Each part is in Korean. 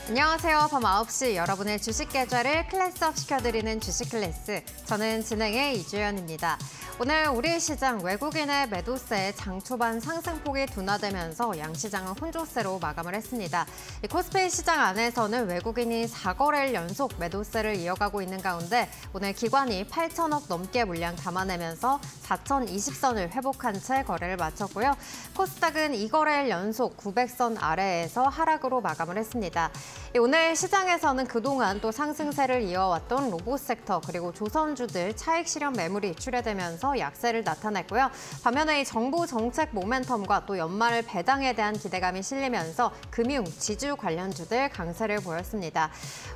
안녕하세요. 밤 9시 여러분의 주식 계좌를 클래스업 시켜드리는 주식 클래스. 저는 진행의 이주연입니다. 오늘 우리 시장 외국인의 매도세에 장 초반 상승폭이 둔화되면서 양시장은 혼조세로 마감을 했습니다. 코스피 시장 안에서는 외국인이 4거래일 연속 매도세를 이어가고 있는 가운데 오늘 기관이 8천억 넘게 물량 담아내면서 4,020선을 회복한 채 거래를 마쳤고요. 코스닥은 2거래일 연속 900선 아래에서 하락으로 마감을 했습니다. 오늘 시장에서는 그동안 또 상승세를 이어왔던 로봇 섹터 그리고 조선주들 차익 실현 매물이 출회되면서 약세를 나타냈고요. 반면에 이 정부 정책 모멘텀과 또 연말 배당에 대한 기대감이 실리면서 금융, 지주 관련주들 강세를 보였습니다.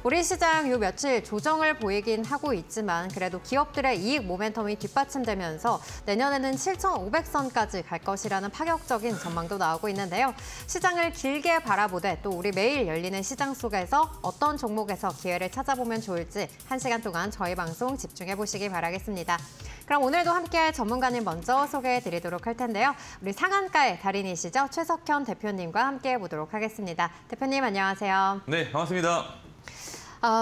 우리 시장 요 며칠 조정을 보이긴 하고 있지만 그래도 기업들의 이익 모멘텀이 뒷받침되면서 내년에는 7,500선까지 갈 것이라는 파격적인 전망도 나오고 있는데요. 시장을 길게 바라보되 또 우리 매일 열리는 시장 속에서 어떤 종목에서 기회를 찾아보면 좋을지 1시간 동안 저희 방송 집중해보시기 바라겠습니다. 그럼 오늘도 함께할 전문가님 먼저 소개해드리도록 할 텐데요. 우리 상한가의 달인이시죠. 최석현 대표님과 함께해보도록 하겠습니다. 대표님 안녕하세요. 네, 반갑습니다.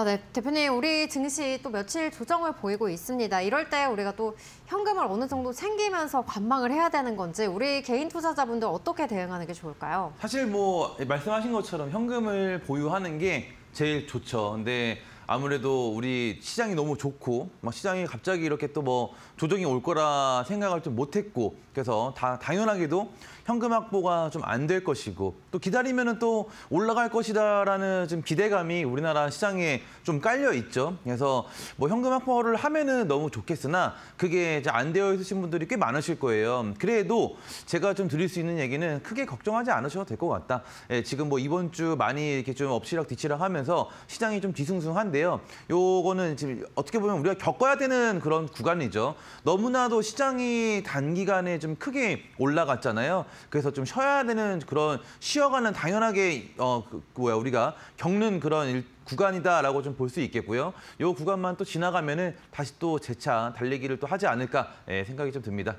네, 대표님, 우리 증시 또 며칠 조정을 보이고 있습니다. 이럴 때 우리가 또 현금을 어느 정도 챙기면서 관망을 해야 되는 건지 우리 개인 투자자분들 어떻게 대응하는 게 좋을까요? 사실 뭐 말씀하신 것처럼 현금을 보유하는 게 제일 좋죠. 근데 아무래도 우리 시장이 너무 좋고 막 시장이 갑자기 이렇게 또 뭐 조정이 올 거라 생각을 좀 못했고 그래서 당연하게도 현금 확보가 좀 안 될 것이고 또 기다리면은 또 올라갈 것이다라는 좀 기대감이 우리나라 시장에 좀 깔려 있죠. 그래서 뭐 현금 확보를 하면은 너무 좋겠으나 그게 이제 안 되어 있으신 분들이 꽤 많으실 거예요. 그래도 제가 좀 드릴 수 있는 얘기는 크게 걱정하지 않으셔도 될 것 같다. 예, 지금 뭐 이번 주 많이 이렇게 좀 엎치락 뒤치락 하면서 시장이 좀 뒤숭숭한데요. 요거는 지금 어떻게 보면 우리가 겪어야 되는 그런 구간이죠. 너무나도 시장이 단기간에 좀 크게 올라갔잖아요. 그래서 좀 쉬어야 되는 그런 쉬어가는 당연하게 우리가 겪는 그런 구간이다라고 좀 볼 수 있겠고요. 요 구간만 또 지나가면은 다시 또 재차 달리기를 또 하지 않을까 생각이 좀 듭니다.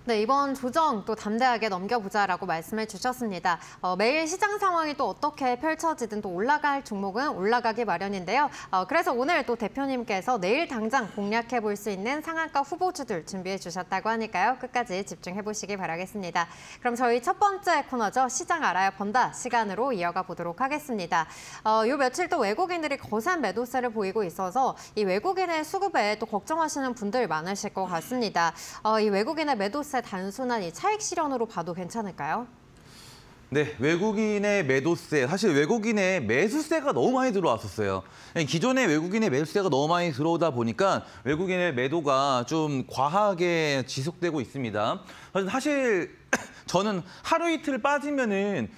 네, 이번 조정 또 담대하게 넘겨보자라고 말씀을 주셨습니다. 매일 시장 상황이 또 어떻게 펼쳐지든 또 올라갈 종목은 올라가기 마련인데요. 그래서 오늘 또 대표님께서 내일 당장 공략해 볼 수 있는 상한가 후보주들 준비해 주셨다고 하니까요. 끝까지 집중해 보시기 바라겠습니다. 그럼 저희 첫 번째 코너죠. 시장 알아야 번다 시간으로 이어가 보도록 하겠습니다. 요 며칠 또 외국인들이 거센 매도세를 보이고 있어서 이 외국인의 수급에 또 걱정하시는 분들 많으실 것 같습니다. 이 외국인의 매도세 단순한 이 차익 실현으로 봐도 괜찮을까요? 네, 외국인의 매도세, 사실 외국인의 매수세가 너무 많이 들어왔었어요. 기존에 외국인의 매수세가 너무 많이 들어오다 보니까 외국인의 매도가 좀 과하게 지속되고 있습니다. 사실 저는 하루 이틀 빠지면은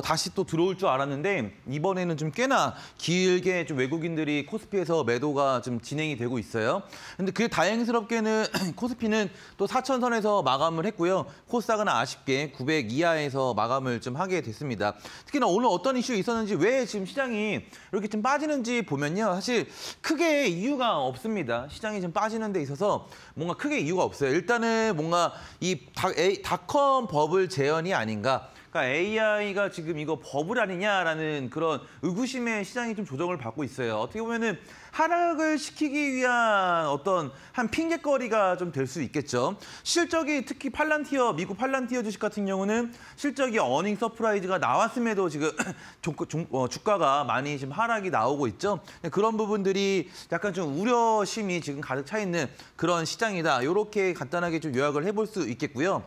다시 또 들어올 줄 알았는데 이번에는 좀 꽤나 길게 좀 외국인들이 코스피에서 매도가 좀 진행이 되고 있어요. 근데 그게 다행스럽게는 코스피는 또 4,000선에서 마감을 했고요. 코스닥은 아쉽게 900 이하에서 마감을 좀 하게 됐습니다. 특히나 오늘 어떤 이슈 있었는지 왜 지금 시장이 이렇게 좀 빠지는지 보면요. 사실 크게 이유가 없습니다. 시장이 좀 빠지는 데 있어서 뭔가 크게 이유가 없어요. 일단은 뭔가 이 닷컴 버블 재현이 아닌가. 그러니까 AI가 지금 이거 버블 아니냐라는 그런 의구심에 시장이 좀 조정을 받고 있어요. 어떻게 보면은 하락을 시키기 위한 어떤 한 핑계거리가 좀 될 수 있겠죠. 실적이 특히 미국 팔란티어 주식 같은 경우는 실적이 어닝 서프라이즈가 나왔음에도 지금 주가가 많이 지금 하락이 나오고 있죠. 그런 부분들이 약간 좀 우려심이 지금 가득 차 있는 그런 시장이다. 이렇게 간단하게 좀 요약을 해볼 수 있겠고요.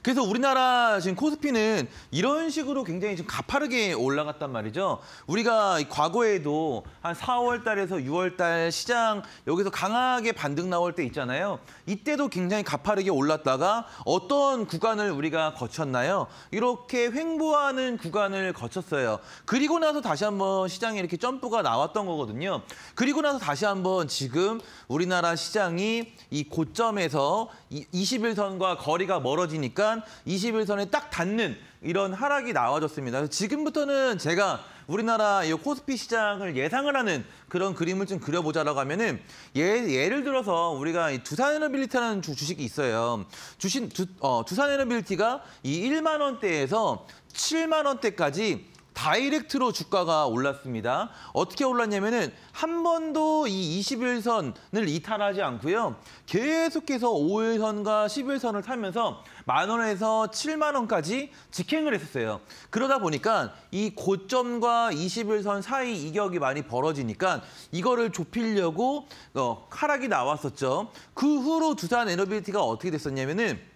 그래서 우리나라 지금 코스피는 이런 식으로 굉장히 좀 가파르게 올라갔단 말이죠. 우리가 과거에도 한 4월 달에서 6월 달 시장 여기서 강하게 반등 나올 때 있잖아요. 이때도 굉장히 가파르게 올랐다가 어떤 구간을 우리가 거쳤나요? 이렇게 횡보하는 구간을 거쳤어요. 그리고 나서 다시 한번 시장에 이렇게 점프가 나왔던 거거든요. 그리고 나서 다시 한번 지금 우리나라 시장이 이 고점에서 21선과 거리가 멀어지니까 21선에 딱 닿는 이런 하락이 나와줬습니다. 지금부터는 제가 우리나라 이 코스피 시장을 예상을 하는 그런 그림을 좀 그려보자라고 하면은 예를 들어서 우리가 이 두산에너빌리티라는 주식이 있어요. 두산에너빌리티가 이 1만 원대에서 7만 원대까지 다이렉트로 주가가 올랐습니다. 어떻게 올랐냐면은 한 번도 이 21선을 이탈하지 않고요. 계속해서 5일선과 11선을 타면서 10,000원에서 70,000원까지 직행을 했었어요. 그러다 보니까 이 고점과 21선 사이 이격이 많이 벌어지니까 이거를 좁히려고 하락이 나왔었죠. 그 후로 두산에너빌리티가 어떻게 됐었냐면은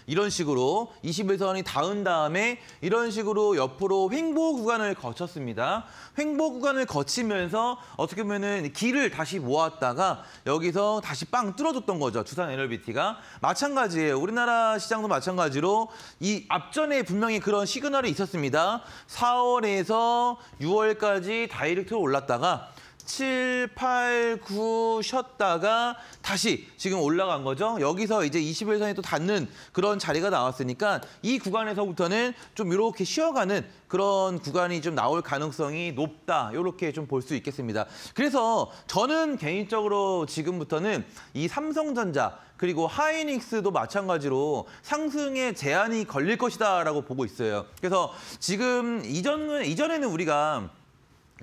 이런 식으로 21선이 닿은 다음에 이런 식으로 옆으로 횡보 구간을 거쳤습니다. 횡보 구간을 거치면서 어떻게 보면은 길을 다시 모았다가 여기서 다시 빵 뚫어줬던 거죠. 두산에너빌리티가. 마찬가지예요. 우리나라 시장도 마찬가지로 이 앞전에 분명히 그런 시그널이 있었습니다. 4월에서 6월까지 다이렉트로 올랐다가 7, 8, 9 쉬었다가 다시 지금 올라간 거죠. 여기서 이제 21선이 또 닿는 그런 자리가 나왔으니까 이 구간에서부터는 좀 이렇게 쉬어가는 그런 구간이 좀 나올 가능성이 높다. 이렇게 좀 볼 수 있겠습니다. 그래서 저는 개인적으로 지금부터는 이 삼성전자 그리고 하이닉스도 마찬가지로 상승에 제한이 걸릴 것이다라고 보고 있어요. 그래서 지금 이전에는 우리가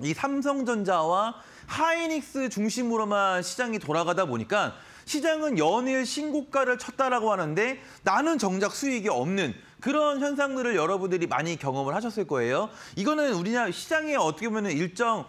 이 삼성전자와 하이닉스 중심으로만 시장이 돌아가다 보니까 시장은 연일 신고가를 쳤다라고 하는데 나는 정작 수익이 없는 그런 현상들을 여러분들이 많이 경험을 하셨을 거예요. 이거는 우리나라 시장에 어떻게 보면 일정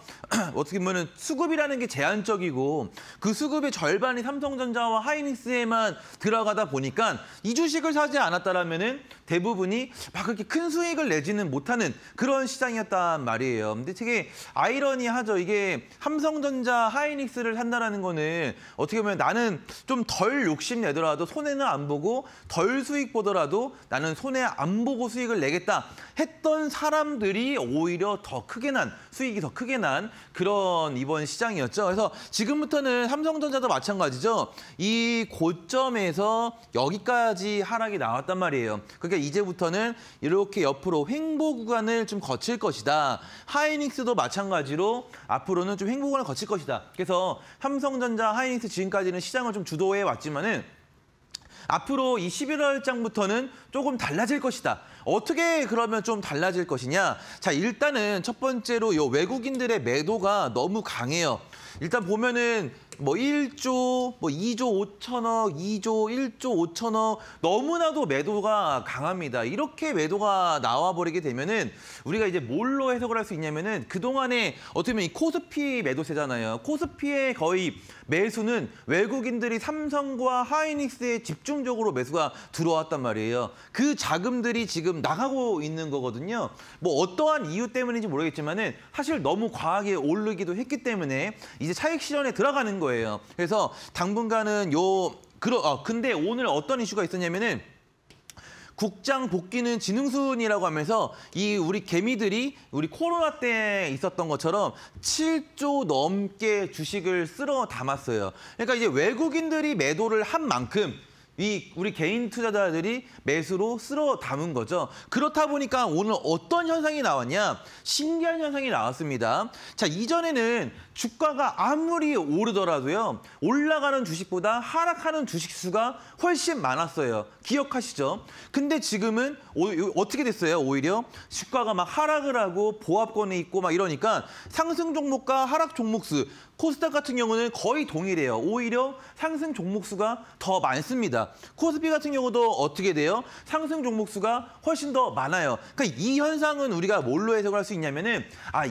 어떻게 보면 수급이라는 게 제한적이고 그 수급의 절반이 삼성전자와 하이닉스에만 들어가다 보니까 이 주식을 사지 않았다라면은 대부분이 막 그렇게 큰 수익을 내지는 못하는 그런 시장이었단 말이에요. 근데 되게 아이러니하죠. 이게 삼성전자, 하이닉스를 산다라는 거는 어떻게 보면 나는 좀 덜 욕심 내더라도 손해는 안 보고 덜 수익 보더라도 나는 손해 안 보고 수익을 내겠다 했던 사람들이 오히려 더 크게 난 수익이 더 크게 난 그런 이번 시장이었죠. 그래서 지금부터는 삼성전자도 마찬가지죠. 이 고점에서 여기까지 하락이 나왔단 말이에요. 그러니까 이제부터는 이렇게 옆으로 횡보 구간을 좀 거칠 것이다. 하이닉스도 마찬가지로 앞으로는 좀 횡보 구간을 거칠 것이다. 그래서 삼성전자, 하이닉스 지금까지는 시장을 좀 주도해 왔지만은 앞으로 이 11월장부터는 조금 달라질 것이다. 어떻게 그러면 좀 달라질 것이냐? 자, 일단은 첫 번째로 요 외국인들의 매도가 너무 강해요. 일단 보면은 뭐 1조, 뭐 2조 5천억, 2조, 1조 5천억 너무나도 매도가 강합니다. 이렇게 매도가 나와버리게 되면은 우리가 이제 뭘로 해석을 할 수 있냐면은 그동안에 어떻게 보면 이 코스피 매도세잖아요. 코스피의 거의 매수는 외국인들이 삼성과 하이닉스에 집중적으로 매수가 들어왔단 말이에요. 그 자금들이 지금 나가고 있는 거거든요. 뭐 어떠한 이유 때문인지 모르겠지만은 사실 너무 과하게 오르기도 했기 때문에 이제 차익 실현에 들어가는 거예요. 그래서 당분간은 근데 오늘 어떤 이슈가 있었냐면은 국장 복귀는 지능순이라고 하면서 이 우리 개미들이 우리 코로나 때 있었던 것처럼 7조 넘게 주식을 쓸어 담았어요. 그러니까 이제 외국인들이 매도를 한 만큼 우리 개인 투자자들이 매수로 쓸어 담은 거죠. 그렇다 보니까 오늘 어떤 현상이 나왔냐? 신기한 현상이 나왔습니다. 자, 이전에는 주가가 아무리 오르더라도요. 올라가는 주식보다 하락하는 주식 수가 훨씬 많았어요. 기억하시죠? 근데 지금은 어떻게 됐어요? 오히려 주가가 막 하락을 하고 보합권에 있고 막 이러니까 상승 종목과 하락 종목 수 코스닥 같은 경우는 거의 동일해요. 오히려 상승 종목 수가 더 많습니다. 코스피 같은 경우도 어떻게 돼요? 상승 종목 수가 훨씬 더 많아요. 그러니까 이 현상은 우리가 뭘로 해석을 할 수 있냐면은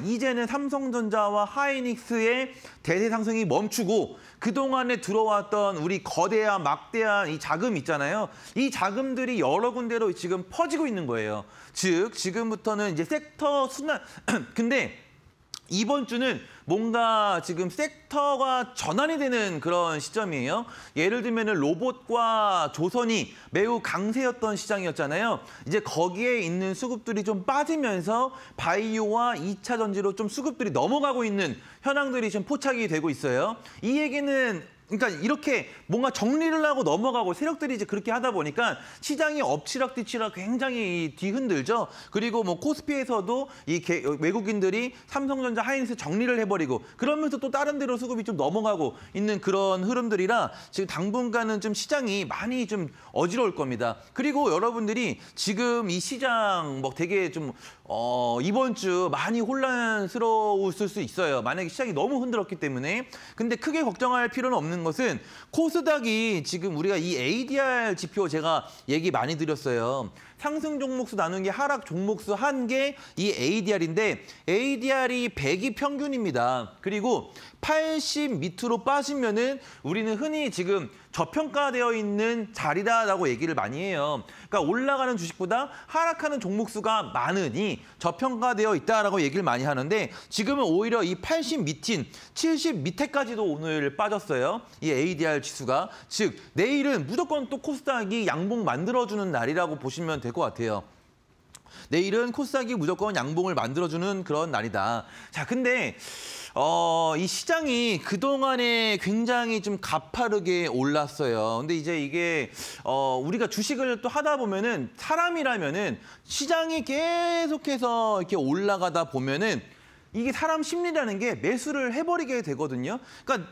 이제는 삼성전자와 하이닉스의 대세 상승이 멈추고 그동안에 들어왔던 우리 거대한 막대한 이 자금 있잖아요. 이 자금들이 여러 군데로 지금 퍼지고 있는 거예요. 즉 지금부터는 이제 섹터 순환 근데 이번 주는 뭔가 지금 섹터가 전환이 되는 그런 시점이에요. 예를 들면 로봇과 조선이 매우 강세였던 시장이었잖아요. 이제 거기에 있는 수급들이 좀 빠지면서 바이오와 2차 전지로 좀 수급들이 넘어가고 있는 현황들이 좀 포착이 되고 있어요. 이 얘기는 그러니까 이렇게 뭔가 정리를 하고 넘어가고 세력들이 이제 그렇게 하다 보니까 시장이 엎치락뒤치락 굉장히 뒤흔들죠. 그리고 뭐 코스피에서도 이 외국인들이 삼성전자, 하이닉스 정리를 해버리고 그러면서 또 다른 데로 수급이 좀 넘어가고 있는 그런 흐름들이라 지금 당분간은 좀 시장이 많이 좀 어지러울 겁니다. 그리고 여러분들이 지금 이 시장 뭐 되게 좀 이번 주 많이 혼란스러웠을 수 있어요. 만약에 시장이 너무 흔들었기 때문에. 근데 크게 걱정할 필요는 없는 것은 코스닥이 지금 우리가 이 ADR 지표 제가 얘기 많이 드렸어요. 상승 종목수 나눈 게 하락 종목수 한 게 이 ADR인데 ADR이 100이 평균입니다. 그리고 80 밑으로 빠지면은 우리는 흔히 지금 저평가되어 있는 자리다라고 얘기를 많이 해요. 그러니까 올라가는 주식보다 하락하는 종목수가 많으니 저평가되어 있다라고 얘기를 많이 하는데 지금은 오히려 이 80 밑인 70 밑에까지도 오늘 빠졌어요. 이 ADR 지수가. 즉 내일은 무조건 또 코스닥이 양봉 만들어주는 날이라고 보시면 될 것 같아요. 내일은 코스닥이 무조건 양봉을 만들어주는 그런 날이다. 자, 근데 이 시장이 그동안에 굉장히 좀 가파르게 올랐어요. 근데 이제 이게 우리가 주식을 또 하다 보면은 사람이라면은 시장이 계속해서 이렇게 올라가다 보면은 이게 사람 심리라는 게 매수를 해버리게 되거든요. 그러니까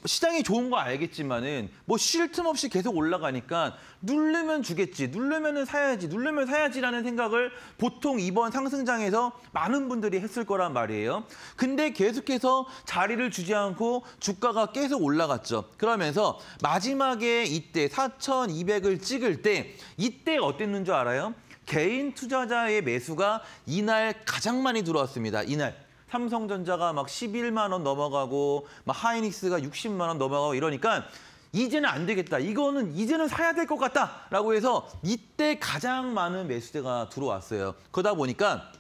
시장이 좋은 거 알겠지만은 뭐 쉴 틈 없이 계속 올라가니까 누르면 주겠지, 누르면은 사야지, 누르면 사야지라는 생각을 보통 이번 상승장에서 많은 분들이 했을 거란 말이에요. 근데 계속해서 자리를 주지 않고 주가가 계속 올라갔죠. 그러면서 마지막에 이때 4,200을 찍을 때 이때 어땠는 줄 알아요? 개인 투자자의 매수가 이날 가장 많이 들어왔습니다. 이날. 삼성전자가 막 11만 원 넘어가고 막 하이닉스가 60만 원 넘어가고 이러니까 이제는 안 되겠다. 이거는 이제는 사야 될 것 같다라고 해서 이때 가장 많은 매수대가 들어왔어요. 그러다 보니까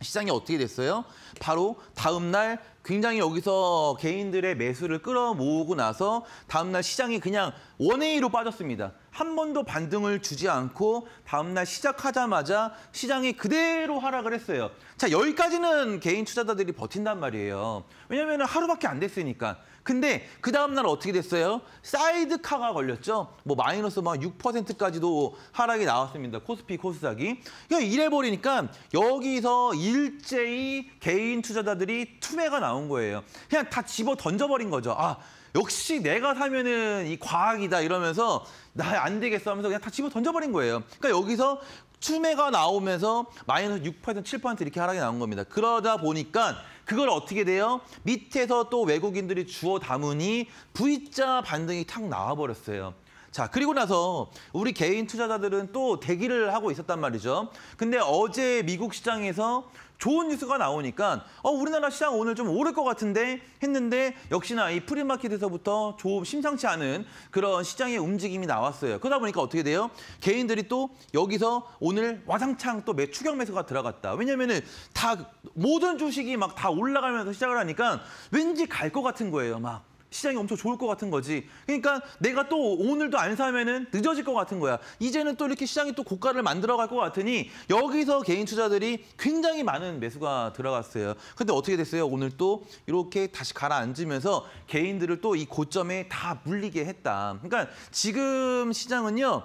시장이 어떻게 됐어요? 바로 다음 날 굉장히 여기서 개인들의 매수를 끌어모으고 나서 다음 날 시장이 그냥 원웨이로 빠졌습니다. 한 번도 반등을 주지 않고 다음 날 시작하자마자 시장이 그대로 하락을 했어요. 자, 여기까지는 개인 투자자들이 버틴단 말이에요. 왜냐면 하루밖에 안 됐으니까. 근데 그 다음 날 어떻게 됐어요? 사이드카가 걸렸죠. 뭐 마이너스 막 6%까지도 하락이 나왔습니다. 코스피, 코스닥이. 그러니까 이래버리니까 여기서 일제히 개인 투자자들이 투매가 나온 거예요. 그냥 다 집어 던져버린 거죠. 아, 역시 내가 사면은 이 과학이다 이러면서 나 안 되겠어 하면서 그냥 다 집어 던져버린 거예요. 그러니까 여기서 투매가 나오면서 마이너스 6%, 7% 이렇게 하락이 나온 겁니다. 그러다 보니까 그걸 어떻게 돼요? 밑에서 또 외국인들이 주워 담으니 V자 반등이 탁 나와버렸어요. 자, 그리고 나서 우리 개인 투자자들은 또 대기를 하고 있었단 말이죠. 근데 어제 미국 시장에서 좋은 뉴스가 나오니까 우리나라 시장 오늘 좀 오를 것 같은데 했는데 역시나 이 프리마켓에서부터 좀 심상치 않은 그런 시장의 움직임이 나왔어요. 그러다 보니까 어떻게 돼요? 개인들이 또 여기서 오늘 와장창 또 추격 매수가 들어갔다. 왜냐면은 다 모든 주식이 막 다 올라가면서 시작을 하니까 왠지 갈 것 같은 거예요. 막. 시장이 엄청 좋을 것 같은 거지. 그러니까 내가 또 오늘도 안 사면은 늦어질 것 같은 거야. 이제는 또 이렇게 시장이 또 고가를 만들어갈 것 같으니 여기서 개인 투자들이 굉장히 많은 매수가 들어갔어요. 근데 어떻게 됐어요? 오늘 또 이렇게 다시 가라앉으면서 개인들을 또 이 고점에 다 물리게 했다. 그러니까 지금 시장은요.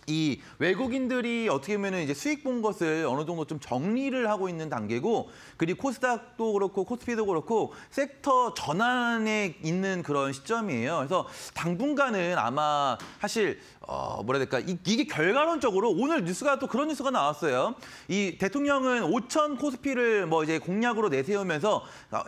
이 외국인들이 어떻게 보면 이제 수익 본 것을 어느 정도 좀 정리를 하고 있는 단계고 그리고 코스닥도 그렇고 코스피도 그렇고 섹터 전환에 있는 그런 시점이에요. 그래서 당분간은 아마 사실 뭐라 해야 될까 이게 결과론적으로 오늘 뉴스가 또 그런 뉴스가 나왔어요. 이 대통령은 5천 코스피를 뭐 이제 공약으로 내세우면서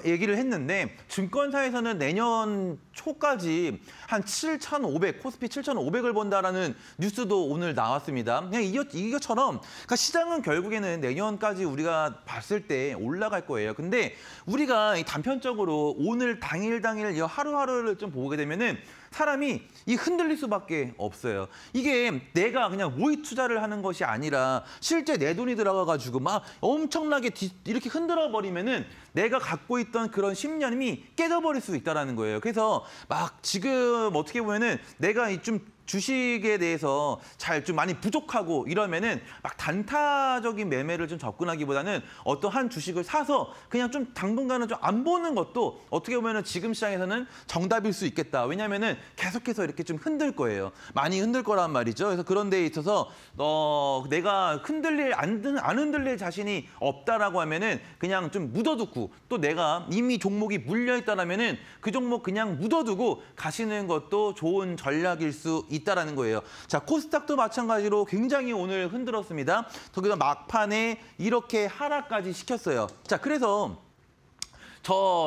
얘기를 했는데 증권사에서는 내년 초까지 한 7,500 코스피 7,500을 본다라는 뉴스도 오늘 나왔습니다. 그냥 이것처럼 그러니까 시장은 결국에는 내년까지 우리가 봤을 때 올라갈 거예요. 근데 우리가 단편적으로 오늘 당일 하루하루를 좀 보게 되면은 사람이 이 흔들릴 수밖에 없어요. 이게 내가 그냥 모의 투자를 하는 것이 아니라 실제 내 돈이 들어가가지고 막 엄청나게 이렇게 흔들어 버리면은 내가 갖고 있던 그런 신념이 깨져버릴 수 있다는 거예요. 그래서 막 지금 어떻게 보면은 내가 좀 주식에 대해서 잘 좀 많이 부족하고 이러면은 막 단타적인 매매를 좀 접근하기보다는 어떤 한 주식을 사서 그냥 좀 당분간은 좀 안 보는 것도 어떻게 보면은 지금 시장에서는 정답일 수 있겠다. 왜냐면은 계속해서 이렇게 좀 흔들 거예요. 많이 흔들 거란 말이죠. 그래서 그런 데에 있어서 내가 안 흔들릴 자신이 없다라고 하면은 그냥 좀 묻어두고 또 내가 이미 종목이 물려 있다라면은 그 종목 그냥 묻어두고 가시는 것도 좋은 전략일 수 있다라는 거예요. 자, 코스닥도 마찬가지로 굉장히 오늘 흔들었습니다. 거기다 막판에 이렇게 하락까지 시켰어요. 자, 그래서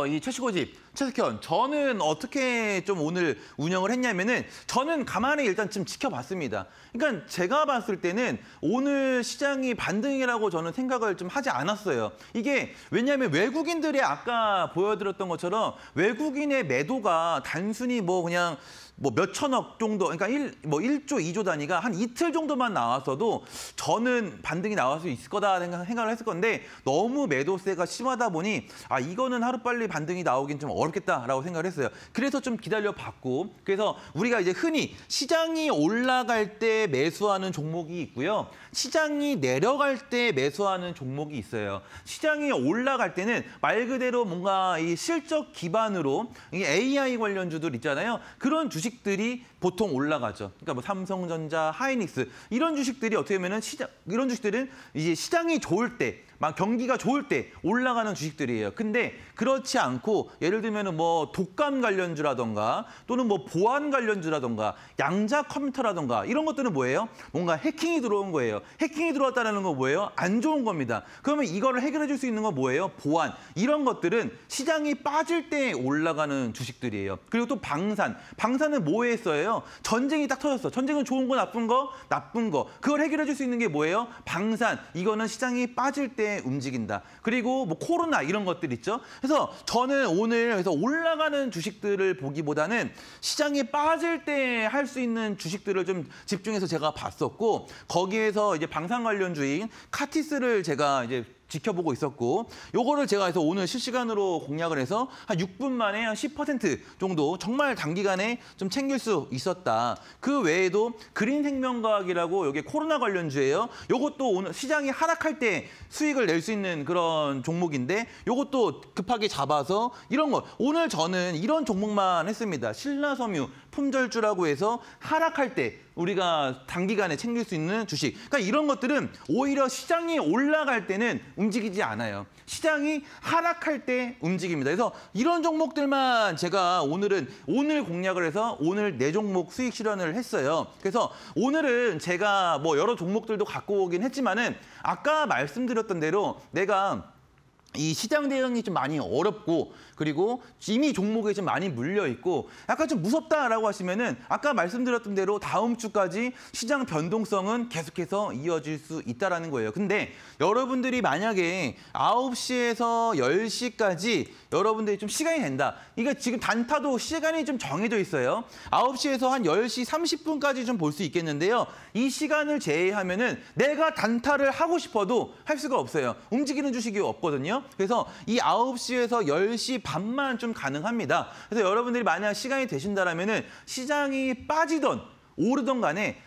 이 최시고집, 최석현, 저는 어떻게 좀 오늘 운영을 했냐면은 저는 가만히 일단 좀 지켜봤습니다. 그러니까 제가 봤을 때는 오늘 시장이 반등이라고 저는 생각을 좀 하지 않았어요. 이게 왜냐하면 외국인들이 아까 보여드렸던 것처럼 외국인의 매도가 단순히 그냥 몇천억 정도, 그러니까 1조, 2조 단위가 한 이틀 정도만 나왔어도 저는 반등이 나올 수 있을 거다 생각을 했을 건데 너무 매도세가 심하다 보니 이거는 하루빨리 반등이 나오긴 좀 어렵겠다라고 생각을 했어요. 그래서 좀 기다려봤고, 그래서 우리가 이제 흔히 시장이 올라갈 때 매수하는 종목이 있고요. 시장이 내려갈 때 매수하는 종목이 있어요. 시장이 올라갈 때는 말 그대로 뭔가 이 실적 기반으로 이 AI 관련주들 있잖아요. 그런 주식들이 보통 올라가죠. 그러니까 삼성전자, 하이닉스 이런 주식들이 어떻게 보면은 이런 주식들은 이제 시장이 좋을 때, 막 경기가 좋을 때 올라가는 주식들이에요. 근데 그렇지 않고 예를 들면은 독감 관련주라던가 또는 보안 관련주라던가 양자 컴퓨터라던가 이런 것들은 뭐예요? 뭔가 해킹이 들어온 거예요. 해킹이 들어왔다는 건 뭐예요? 안 좋은 겁니다. 그러면 이거를 해결해 줄 수 있는 건 뭐예요? 보안. 이런 것들은 시장이 빠질 때 올라가는 주식들이에요. 그리고 또 방산은 뭐에 써요? 전쟁이 딱 터졌어. 전쟁은 좋은 거, 나쁜 거? 나쁜 거. 그걸 해결해 줄 수 있는 게 뭐예요? 방산. 이거는 시장이 빠질 때 움직인다. 그리고 코로나 이런 것들 있죠. 그래서 저는 오늘 그래서 올라가는 주식들을 보기보다는 시장이 빠질 때 할 수 있는 주식들을 좀 집중해서 제가 봤었고, 거기에서 이제 방산 관련주인 카티스를 제가 이제 지켜보고 있었고, 요거를 제가 해서 오늘 실시간으로 공략을 해서 한 6분 만에 한 10% 정도 정말 단기간에 좀 챙길 수 있었다. 그 외에도 그린생명과학이라고 여기 코로나 관련주예요. 요것도 오늘 시장이 하락할 때 수익을 낼 수 있는 그런 종목인데 요것도 급하게 잡아서 이런 거 오늘 저는 이런 종목만 했습니다. 신라섬유, 품절주라고 해서 하락할 때 우리가 단기간에 챙길 수 있는 주식. 그러니까 이런 것들은 오히려 시장이 올라갈 때는 움직이지 않아요. 시장이 하락할 때 움직입니다. 그래서 이런 종목들만 제가 오늘 공략을 해서 오늘 4종목 수익 실현을 했어요. 그래서 오늘은 제가 여러 종목들도 갖고 오긴 했지만은 아까 말씀드렸던 대로 내가 이 시장 대응이 좀 많이 어렵고, 그리고 이미 종목에 좀 많이 물려 있고 약간 좀 무섭다라고 하시면은 아까 말씀드렸던 대로 다음 주까지 시장 변동성은 계속해서 이어질 수 있다라는 거예요. 근데 여러분들이 만약에 9시에서 10시까지 여러분들이 좀 시간이 된다. 이게 지금 단타도 시간이 좀 정해져 있어요. 9시에서 한 10시 30분까지 좀 볼 수 있겠는데요. 이 시간을 제외하면은 내가 단타를 하고 싶어도 할 수가 없어요. 움직이는 주식이 없거든요. 그래서 이 9시에서 10시 반만 좀 가능합니다. 그래서 여러분들이 만약 시간이 되신다라면은 시장이 빠지던 오르던 간에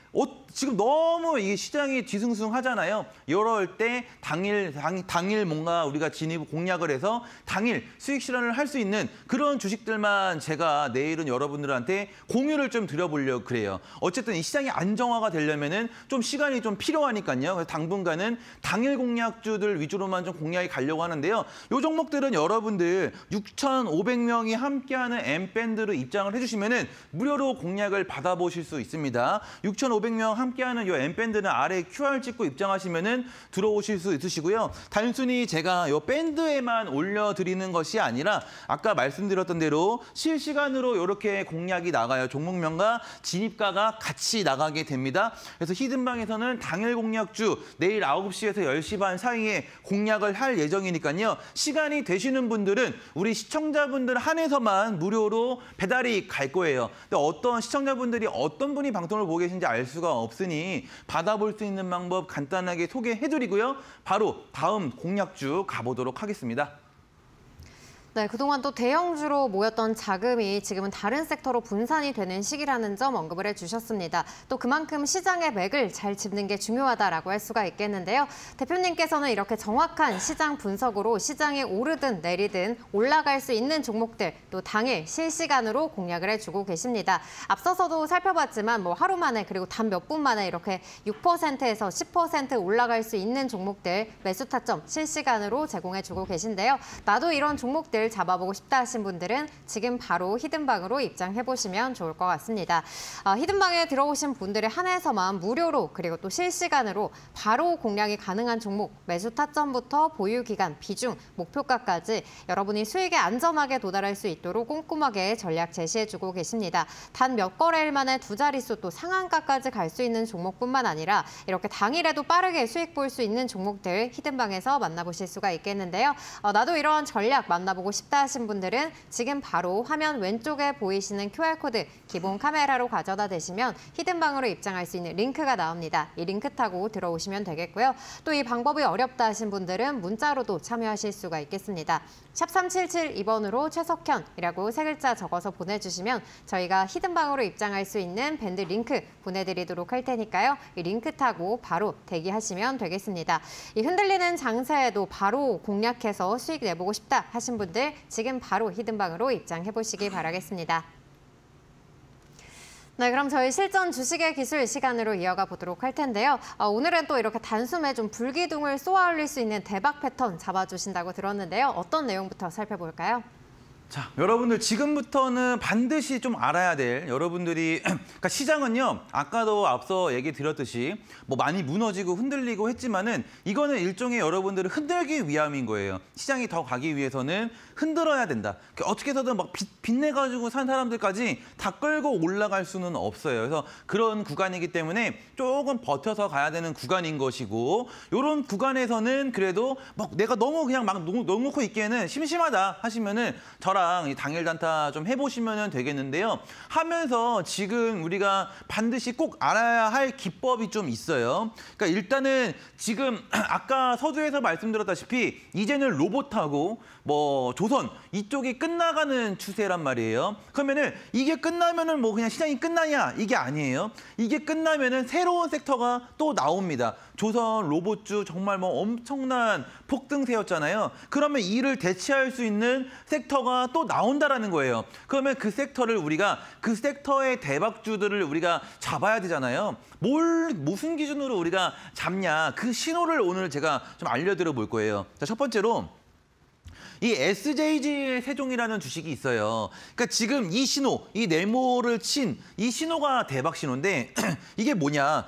지금 너무 이 시장이 뒤숭숭하잖아요. 이럴 때 당일 뭔가 우리가 진입 공략을 해서 당일 수익 실현을 할 수 있는 그런 주식들만 제가 내일은 여러분들한테 공유를 좀 드려보려고 그래요. 어쨌든 이 시장이 안정화가 되려면은 좀 시간이 좀 필요하니까요. 그래서 당분간은 당일 공략주들 위주로만 좀 공략이 가려고 하는데요. 이 종목들은 여러분들 6,500명이 함께하는 M밴드로 입장을 해주시면은 무료로 공략을 받아보실 수 있습니다. 6,500명 함께하는 이 M밴드는 아래 QR 찍고 입장하시면은 들어오실 수 있으시고요. 단순히 제가 이 밴드에만 올려드리는 것이 아니라 아까 말씀드렸던 대로 실시간으로 이렇게 공략이 나가요. 종목명과 진입가가 같이 나가게 됩니다. 그래서 히든방에서는 당일 공략주 내일 9시에서 10시 반 사이에 공략을 할 예정이니까요. 시간이 되시는 분들은 우리 시청자분들 한해서만 무료로 배달이 갈 거예요. 근데 어떤 시청자분들이 어떤 분이 방송을 보고 계신지 알 수가 없으니 받아볼 수 있는 방법 간단하게 소개해드리고요. 바로 다음 공략주 가보도록 하겠습니다. 네, 그동안 또 대형주로 모였던 자금이 지금은 다른 섹터로 분산이 되는 시기라는 점 언급을 해주셨습니다. 또 그만큼 시장의 맥을 잘 짚는 게 중요하다라고 할 수가 있겠는데요. 대표님께서는 이렇게 정확한 시장 분석으로 시장이 오르든 내리든 올라갈 수 있는 종목들 또 당일 실시간으로 공략을 해주고 계십니다. 앞서서도 살펴봤지만 하루 만에 그리고 단 몇 분 만에 이렇게 6%에서 10% 올라갈 수 있는 종목들 매수 타점 실시간으로 제공해주고 계신데요. 나도 이런 종목들 종목들 잡아보고 싶다 하신 분들은 지금 바로 히든방으로 입장해보시면 좋을 것 같습니다. 히든방에 들어오신 분들에 한해서만 무료로 그리고 또 실시간으로 바로 공략이 가능한 종목, 매수 타점부터 보유 기간, 비중, 목표가까지 여러분이 수익에 안전하게 도달할 수 있도록 꼼꼼하게 전략 제시해주고 계십니다. 단 몇 거래일 만에 두 자릿수 또 상한가까지 갈 수 있는 종목뿐만 아니라 이렇게 당일에도 빠르게 수익 볼 수 있는 종목들 히든방에서 만나보실 수가 있겠는데요. 나도 이런 전략 만나보고 싶다 하신 분들은 지금 바로 화면 왼쪽에 보이시는 QR코드 기본 카메라로 가져다 대시면 히든방으로 입장할 수 있는 링크가 나옵니다. 이 링크 타고 들어오시면 되겠고요. 또 이 방법이 어렵다 하신 분들은 문자로도 참여하실 수가 있겠습니다. 샵 3772번으로 최석현이라고 세 글자 적어서 보내주시면 저희가 히든방으로 입장할 수 있는 밴드 링크 보내드리도록 할 테니까요. 이 링크 타고 바로 대기하시면 되겠습니다. 이 흔들리는 장세에도 바로 공략해서 수익 내보고 싶다 하신 분들 지금 바로 히든방으로 입장해보시기 바라겠습니다. 네, 그럼 저희 실전 주식의 기술 시간으로 이어가 보도록 할 텐데요. 오늘은 또 이렇게 단숨에 좀 불기둥을 쏘아 올릴 수 있는 대박 패턴 잡아주신다고 들었는데요. 어떤 내용부터 살펴볼까요? 자, 여러분들 지금부터는 반드시 좀 알아야 될 여러분들이 그러니까 시장은요. 아까도 앞서 얘기 드렸듯이 뭐 많이 무너지고 흔들리고 했지만은 이거는 일종의 여러분들을 흔들기 위함인 거예요. 시장이 더 가기 위해서는 흔들어야 된다. 어떻게 해서든 막 빚내가지고 산 사람들까지 다 끌고 올라갈 수는 없어요. 그래서 그런 구간이기 때문에 조금 버텨서 가야 되는 구간인 것이고 이런 구간에서는 그래도 막 내가 너무 그냥 막 놓고 있기에는 심심하다 하시면은 저랑 이 당일 단타 좀 해보시면 되겠는데요. 하면서 지금 우리가 반드시 꼭 알아야 할 기법이 좀 있어요. 그러니까 일단은 지금 아까 서두에서 말씀드렸다시피 이제는 로봇하고 뭐 조선 이쪽이 끝나가는 추세란 말이에요. 그러면은 이게 끝나면은 뭐 그냥 시장이 끝나냐 이게 아니에요. 이게 끝나면은 새로운 섹터가 또 나옵니다. 조선 로봇주 정말 뭐 엄청난 폭등세였잖아요. 그러면 이를 대체할 수 있는 섹터가 또 나온다라는 거예요. 그러면 그 섹터를 우리가 그 섹터의 대박주들을 우리가 잡아야 되잖아요. 무슨 기준으로 우리가 잡냐 그 신호를 오늘 제가 좀 알려드려 볼 거예요. 자, 첫 번째로 이 SJG 세종이라는 주식이 있어요. 그러니까 지금 이 신호, 이 네모를 친 이 신호가 대박 신호인데 이게 뭐냐?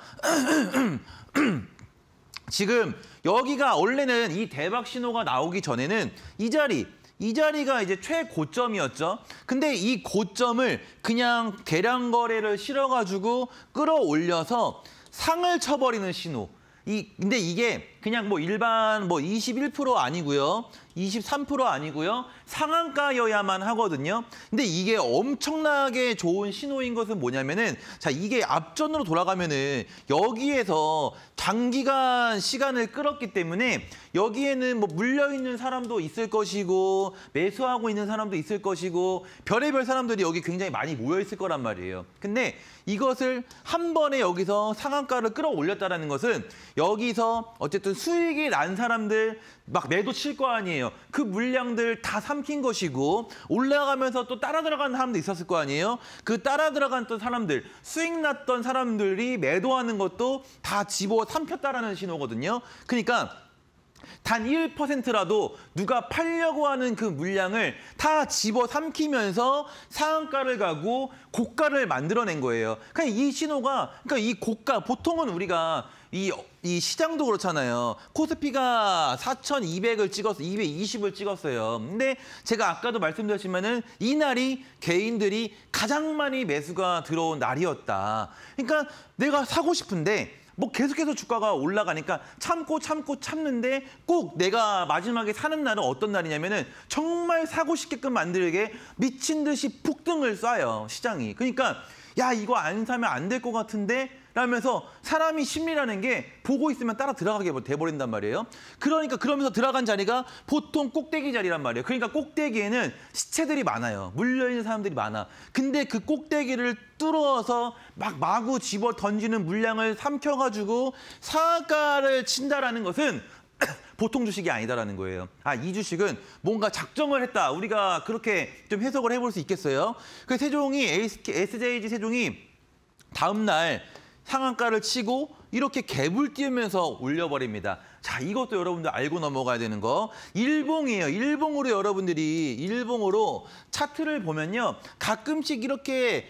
지금 여기가 원래는 이 대박 신호가 나오기 전에는 이 자리가 이제 최고점이었죠. 근데 이 고점을 그냥 대량 거래를 실어가지고 끌어올려서 상을 쳐버리는 신호. 근데 이게 그냥 뭐 일반 뭐 21% 아니고요. 23% 아니고요. 상한가여야만 하거든요. 근데 이게 엄청나게 좋은 신호인 것은 뭐냐면은 자, 이게 앞전으로 돌아가면은 여기에서 장기간 시간을 끌었기 때문에 여기에는 뭐 물려 있는 사람도 있을 것이고 매수하고 있는 사람도 있을 것이고 별의별 사람들이 여기 굉장히 많이 모여 있을 거란 말이에요. 근데 이것을 한 번에 여기서 상한가를 끌어올렸다는 것은 여기서 어쨌든 수익이 난 사람들 막 매도 칠 거 아니에요. 그 물량들 다 삼킨 것이고 올라가면서 또 따라 들어가는 사람도 있었을 거 아니에요. 그 따라 들어갔던 사람들, 수익 났던 사람들이 매도하는 것도 다 집어 삼켰다라는 신호거든요. 그러니까 단 1%라도 누가 팔려고 하는 그 물량을 다 집어 삼키면서 상한가를 가고 고가를 만들어낸 거예요. 그러니까 이 신호가, 그러니까 이 고가, 보통은 우리가 이 시장도 그렇잖아요. 코스피가 4,200을 찍었어, 220을 찍었어요. 근데 제가 아까도 말씀드렸지만은 이날이 개인들이 가장 많이 매수가 들어온 날이었다. 그러니까 내가 사고 싶은데 뭐 계속해서 주가가 올라가니까 참는데 꼭 내가 마지막에 사는 날은 어떤 날이냐면은 정말 사고 싶게끔 만들게 미친 듯이 폭등을 쏴요, 시장이. 그러니까 야, 이거 안 사면 안 될 것 같은데 라면서 사람이 심리라는 게 보고 있으면 따라 들어가게 돼버린단 말이에요. 그러니까 그러면서 들어간 자리가 보통 꼭대기 자리란 말이에요. 그러니까 꼭대기에는 시체들이 많아요. 물려있는 사람들이 많아. 근데 그 꼭대기를 뚫어서 막 마구 집어 던지는 물량을 삼켜가지고 상한가를 친다라는 것은 보통 주식이 아니다라는 거예요. 아, 이 주식은 뭔가 작정을 했다. 우리가 그렇게 좀 해석을 해볼 수 있겠어요. 그 SJG 세종이 다음 날 상한가를 치고 이렇게 갭을 띄우면서 올려버립니다. 자, 이것도 여러분들 알고 넘어가야 되는 거. 일봉이에요. 일봉으로 여러분들이 일봉으로 차트를 보면요. 가끔씩 이렇게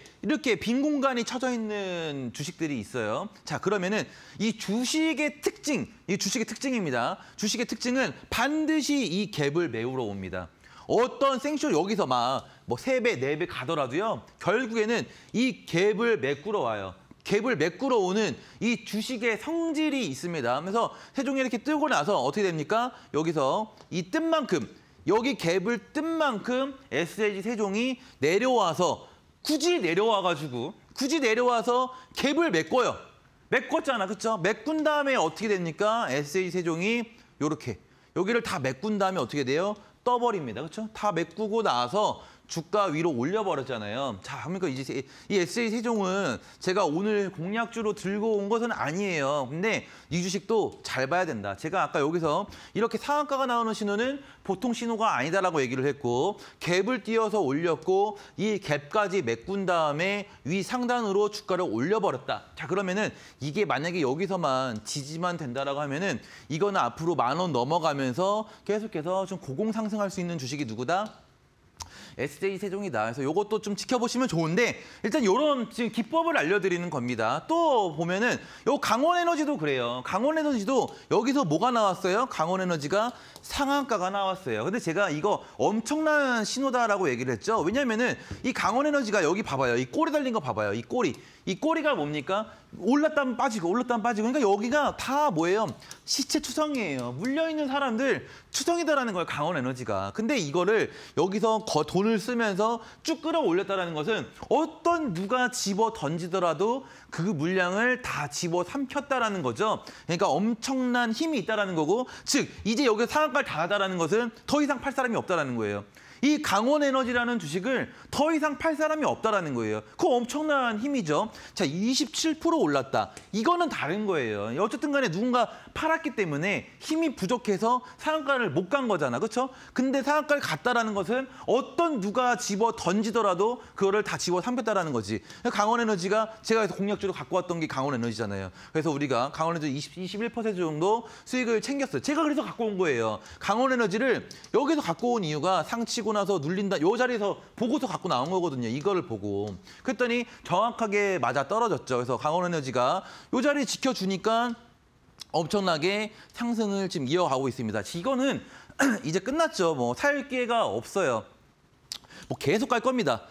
빈 공간이 쳐져 있는 주식들이 있어요. 자, 그러면은 이 주식의 특징입니다. 주식의 특징은 반드시 이 갭을 메우러 옵니다. 어떤 생쇼 여기서 막 뭐 3배, 4배 가더라도요. 결국에는 이 갭을 메꾸러 와요. 갭을 메꾸러 오는 이 주식의 성질이 있습니다. 그래서 세종이 이렇게 뜨고 나서 어떻게 됩니까? 여기서 이 뜬 만큼, 여기 갭을 뜬 만큼 SLG 세종이 내려와서 굳이 내려와서 갭을 메꿔요. 메꿨잖아, 그렇죠? 메꾼 다음에 어떻게 됩니까? SLG 세종이 이렇게 여기를 다 메꾼 다음에 어떻게 돼요? 떠버립니다, 그렇죠? 다 메꾸고 나서 주가 위로 올려버렸잖아요. 자, 그러니까 이제 이 SLG 세종은 제가 오늘 공략주로 들고 온 것은 아니에요. 근데 이 주식도 잘 봐야 된다. 제가 아까 여기서 이렇게 상한가가 나오는 신호는 보통 신호가 아니다라고 얘기를 했고 갭을 띄어서 올렸고 이 갭까지 메꾼 다음에 위 상단으로 주가를 올려버렸다. 자, 그러면은 이게 만약에 여기서만 지지만 된다라고 하면은 이거는 앞으로 10,000원 넘어가면서 계속해서 좀 고공 상승할 수 있는 주식이 누구다? SLG 세종이다. 그래서 이것도 좀 지켜보시면 좋은데 일단 이런 지금 기법을 알려드리는 겁니다. 또 보면은 요 강원에너지도 그래요. 강원에너지도 여기서 뭐가 나왔어요? 강원에너지가 상한가가 나왔어요. 근데 제가 이거 엄청난 신호다라고 얘기를 했죠. 왜냐면은 이 강원에너지가 여기 봐봐요. 이 꼬리 달린 거 봐봐요. 이 꼬리. 이 꼬리가 뭡니까? 올랐다면 빠지고 올랐다면 빠지고. 그러니까 여기가 다 뭐예요? 시체 추성이에요. 물려있는 사람들 추성이다라는 거예요. 강원에너지가. 근데 이거를 여기서 돈을 쓰면서 쭉 끌어올렸다는 것은 어떤 누가 집어 던지더라도 그 물량을 다 집어 삼켰다라는 거죠. 그러니까 엄청난 힘이 있다라는 거고 즉 이제 여기서 상한가를 다 하다라는 것은 더 이상 팔 사람이 없다라는 거예요. 이 강원에너지라는 주식을 더 이상 팔 사람이 없다라는 거예요. 그거 엄청난 힘이죠. 자, 27% 올랐다. 이거는 다른 거예요. 어쨌든 간에 누군가 팔았기 때문에 힘이 부족해서 상한가를 못 간 거잖아. 그렇죠? 근데 상한가를 갔다라는 것은 어떤 누가 집어 던지더라도 그거를 다 집어 삼켰다라는 거지. 강원에너지가 제가 공략주로 갖고 왔던 게 강원에너지잖아요. 그래서 우리가 강원에너지 21% 정도 수익을 챙겼어요. 제가 그래서 갖고 온 거예요. 강원에너지를 여기서 갖고 온 이유가 상치고 나서 눌린다. 이 자리에서 보고서 갖고 나온 거거든요. 이거를 보고. 그랬더니 정확하게 맞아 떨어졌죠. 그래서 강원에너지가 이 자리 지켜주니까 엄청나게 상승을 지금 이어가고 있습니다. 이거는 이제 끝났죠. 뭐 살 기회가 없어요. 뭐 계속 갈 겁니다.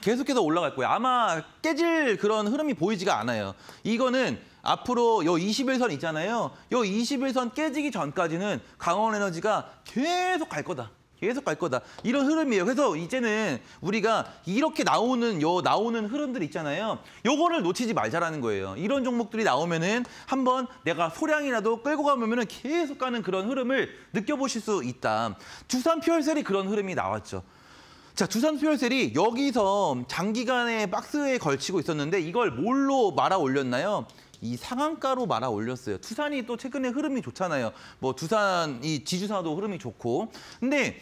계속해서 올라갈 거예요. 아마 깨질 그런 흐름이 보이지가 않아요. 이거는 앞으로 요 21선 있잖아요. 요 21선 깨지기 전까지는 강원에너지가 계속 갈 거다. 계속 갈 거다. 이런 흐름이에요. 그래서 이제는 우리가 이렇게 나오는 흐름들 있잖아요. 요거를 놓치지 말자라는 거예요. 이런 종목들이 나오면은 한번 내가 소량이라도 끌고 가면은 계속 가는 그런 흐름을 느껴보실 수 있다. 두산 퓨얼셀이 그런 흐름이 나왔죠. 자, 두산 퓨얼셀이 여기서 장기간의 박스에 걸치고 있었는데 이걸 뭘로 말아 올렸나요? 이 상한가로 말아 올렸어요. 투산이 또 최근에 흐름이 좋잖아요. 뭐 두산 이 지주사도 흐름이 좋고. 근데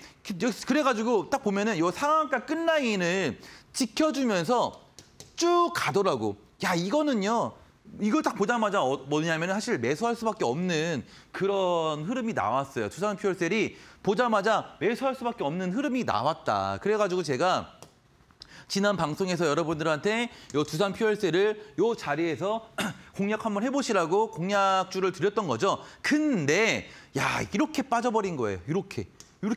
그래가지고 딱 보면은 이 상한가 끝라인을 지켜주면서 쭉 가더라고. 야, 이거는요. 이걸 딱 보자마자 뭐냐면 사실 매수할 수밖에 없는 그런 흐름이 나왔어요. 두산 퓨얼셀이 보자마자 매수할 수밖에 없는 흐름이 나왔다. 그래가지고 제가 지난 방송에서 여러분들한테 요 두산 퓨얼셀을 요 자리에서 공략 한번 해보시라고 공략주를 드렸던 거죠. 근데 야, 이렇게 빠져버린 거예요. 이렇게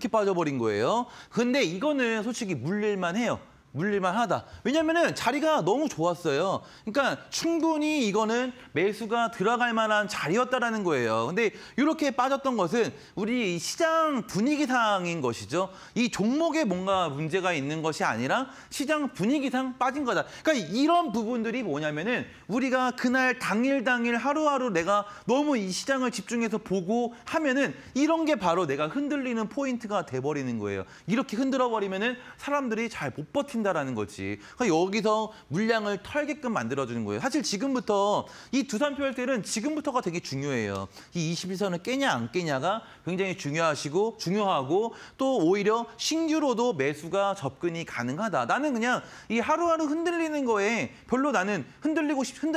빠져버린 거예요. 근데 이거는 솔직히 물릴만 해요. 물릴만 하다. 왜냐면은 자리가 너무 좋았어요. 그러니까 충분히 이거는 매수가 들어갈 만한 자리였다라는 거예요. 근데 이렇게 빠졌던 것은 우리 시장 분위기상인 것이죠. 이 종목에 뭔가 문제가 있는 것이 아니라 시장 분위기상 빠진 거다. 그러니까 이런 부분들이 뭐냐면은 우리가 그날 당일 하루하루 내가 너무 이 시장을 집중해서 보고 하면은 이런 게 바로 내가 흔들리는 포인트가 돼버리는 거예요. 이렇게 흔들어 버리면은 사람들이 잘 못 버티는 튄다라는 거지. 그러니까 여기서 물량을 털게끔 만들어주는 거예요. 사실 지금부터 이 두산표 혈셀은 지금부터가 되게 중요해요. 이 21선을 깨냐 안 깨냐가 굉장히 중요하고 또 오히려 신규로도 매수가 접근이 가능하다. 나는 그냥 이 하루하루 흔들리는 거에 별로 나는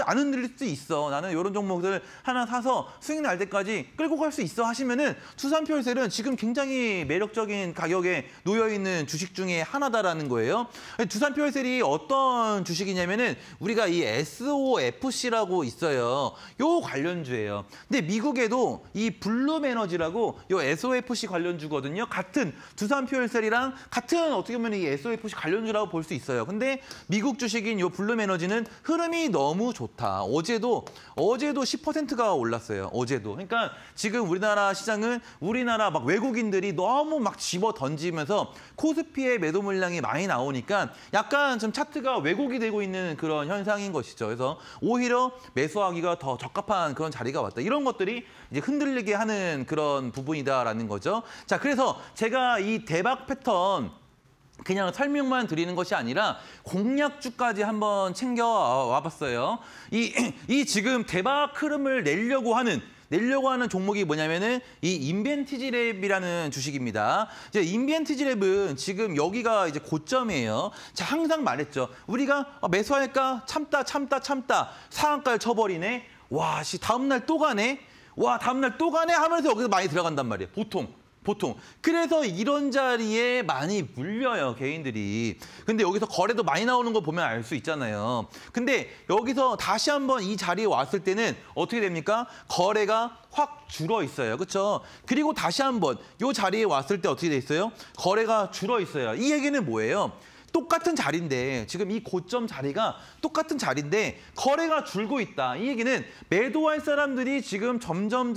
안 흔들릴 수 있어. 나는 이런 종목들 하나 사서 수익 날 때까지 끌고 갈 수 있어 하시면은 두산표 혈셀은 지금 굉장히 매력적인 가격에 놓여있는 주식 중에 하나다라는 거예요. 두산표 혈셀이 어떤 주식이냐면은 우리가 이 SOFC라고 있어요. 요 관련주예요. 근데 미국에도 이 블룸 에너지라고 요 SOFC 관련주거든요. 같은 두산표 혈셀이랑 같은 어떻게 보면 이 SOFC 관련주라고 볼 수 있어요. 근데 미국 주식인 요 블룸 에너지는 흐름이 너무 좋다. 어제도 10%가 올랐어요. 어제도. 그러니까 지금 우리나라 시장은 우리나라 막 외국인들이 너무 막 집어 던지면서 코스피의 매도 물량이 많이 나오니까 약간 좀 차트가 왜곡이 되고 있는 그런 현상인 것이죠. 그래서 오히려 매수하기가 더 적합한 그런 자리가 왔다. 이런 것들이 이제 흔들리게 하는 그런 부분이다라는 거죠. 자, 그래서 제가 이 대박 패턴 그냥 설명만 드리는 것이 아니라 공략주까지 한번 챙겨와 봤어요. 이 지금 대박 흐름을 내려고 하는 종목이 뭐냐면은 이 인벤티지랩이라는 주식입니다. 이제 인벤티지랩은 지금 여기가 이제 고점이에요. 자, 항상 말했죠. 우리가 매수할까? 참다 상한가를 쳐버리네. 와, 다음날 또 가네. 와, 다음날 또 가네 하면서 여기서 많이 들어간단 말이에요. 보통. 그래서 이런 자리에 많이 물려요, 개인들이. 근데 여기서 거래도 많이 나오는 거 보면 알 수 있잖아요. 근데 여기서 다시 한번 이 자리에 왔을 때는 어떻게 됩니까? 거래가 확 줄어 있어요. 그렇죠? 그리고 다시 한번 이 자리에 왔을 때 어떻게 돼 있어요? 거래가 줄어 있어요. 이 얘기는 뭐예요? 똑같은 자리인데 지금 이 고점 자리가 똑같은 자리인데 거래가 줄고 있다. 이 얘기는 매도할 사람들이 지금 점점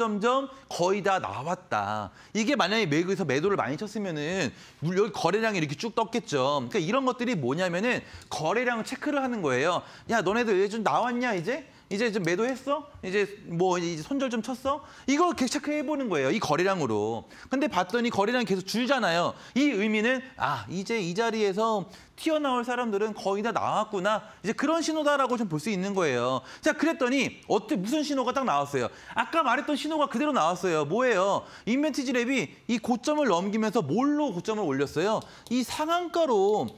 거의 다 나왔다. 이게 만약에 여기서 매도를 많이 쳤으면은 여기 거래량이 이렇게 쭉 떴겠죠. 그러니까 이런 것들이 뭐냐면은 거래량 체크를 하는 거예요. 야, 너네들 좀 나왔냐 이제? 이제 좀 매도했어? 이제 손절 좀 쳤어? 이거 계속 체크해보는 거예요. 이 거래량으로. 근데 봤더니 거래량이 계속 줄잖아요. 이 의미는 이제 이 자리에서 튀어나올 사람들은 거의 다 나왔구나. 이제 그런 신호다라고 좀 볼 수 있는 거예요. 자, 그랬더니 무슨 신호가 딱 나왔어요. 아까 말했던 신호가 그대로 나왔어요. 뭐예요? 인벤티지랩이 이 고점을 넘기면서 뭘로 고점을 올렸어요? 이 상한가로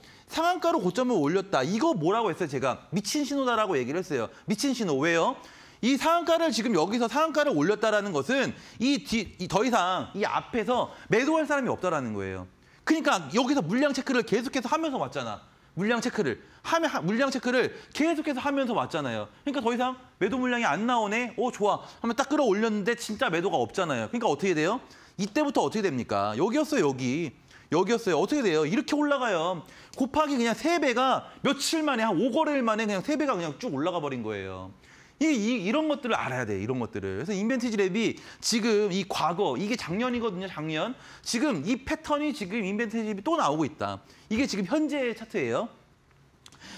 고점을 올렸다. 이거 뭐라고 했어요? 제가 미친 신호다라고 얘기를 했어요. 미친 신호. 왜요? 이 상한가를 지금 여기서 상한가를 올렸다라는 것은 더 이상 이 앞에서 매도할 사람이 없다라는 거예요. 그러니까 여기서 물량 체크를 계속해서 하면서 왔잖아. 물량 체크를 계속해서 하면서 왔잖아요. 그러니까 더 이상 매도 물량이 안 나오네. 좋아. 하면 딱 끌어올렸는데 진짜 매도가 없잖아요. 그러니까 어떻게 돼요? 이때부터 어떻게 됩니까? 여기였어요, 여기였어요. 어떻게 돼요? 이렇게 올라가요. 곱하기 그냥 3배가 며칠 만에 한 5거래일 만에 그냥 3배가 그냥 쭉 올라가 버린 거예요. 이런 것들을 알아야 돼, 이런 것들을. 그래서 인벤티지랩이 지금 이 과거, 이게 작년이거든요, 작년. 지금 이 패턴이 지금 인벤티지랩이 또 나오고 있다. 이게 지금 현재 차트예요.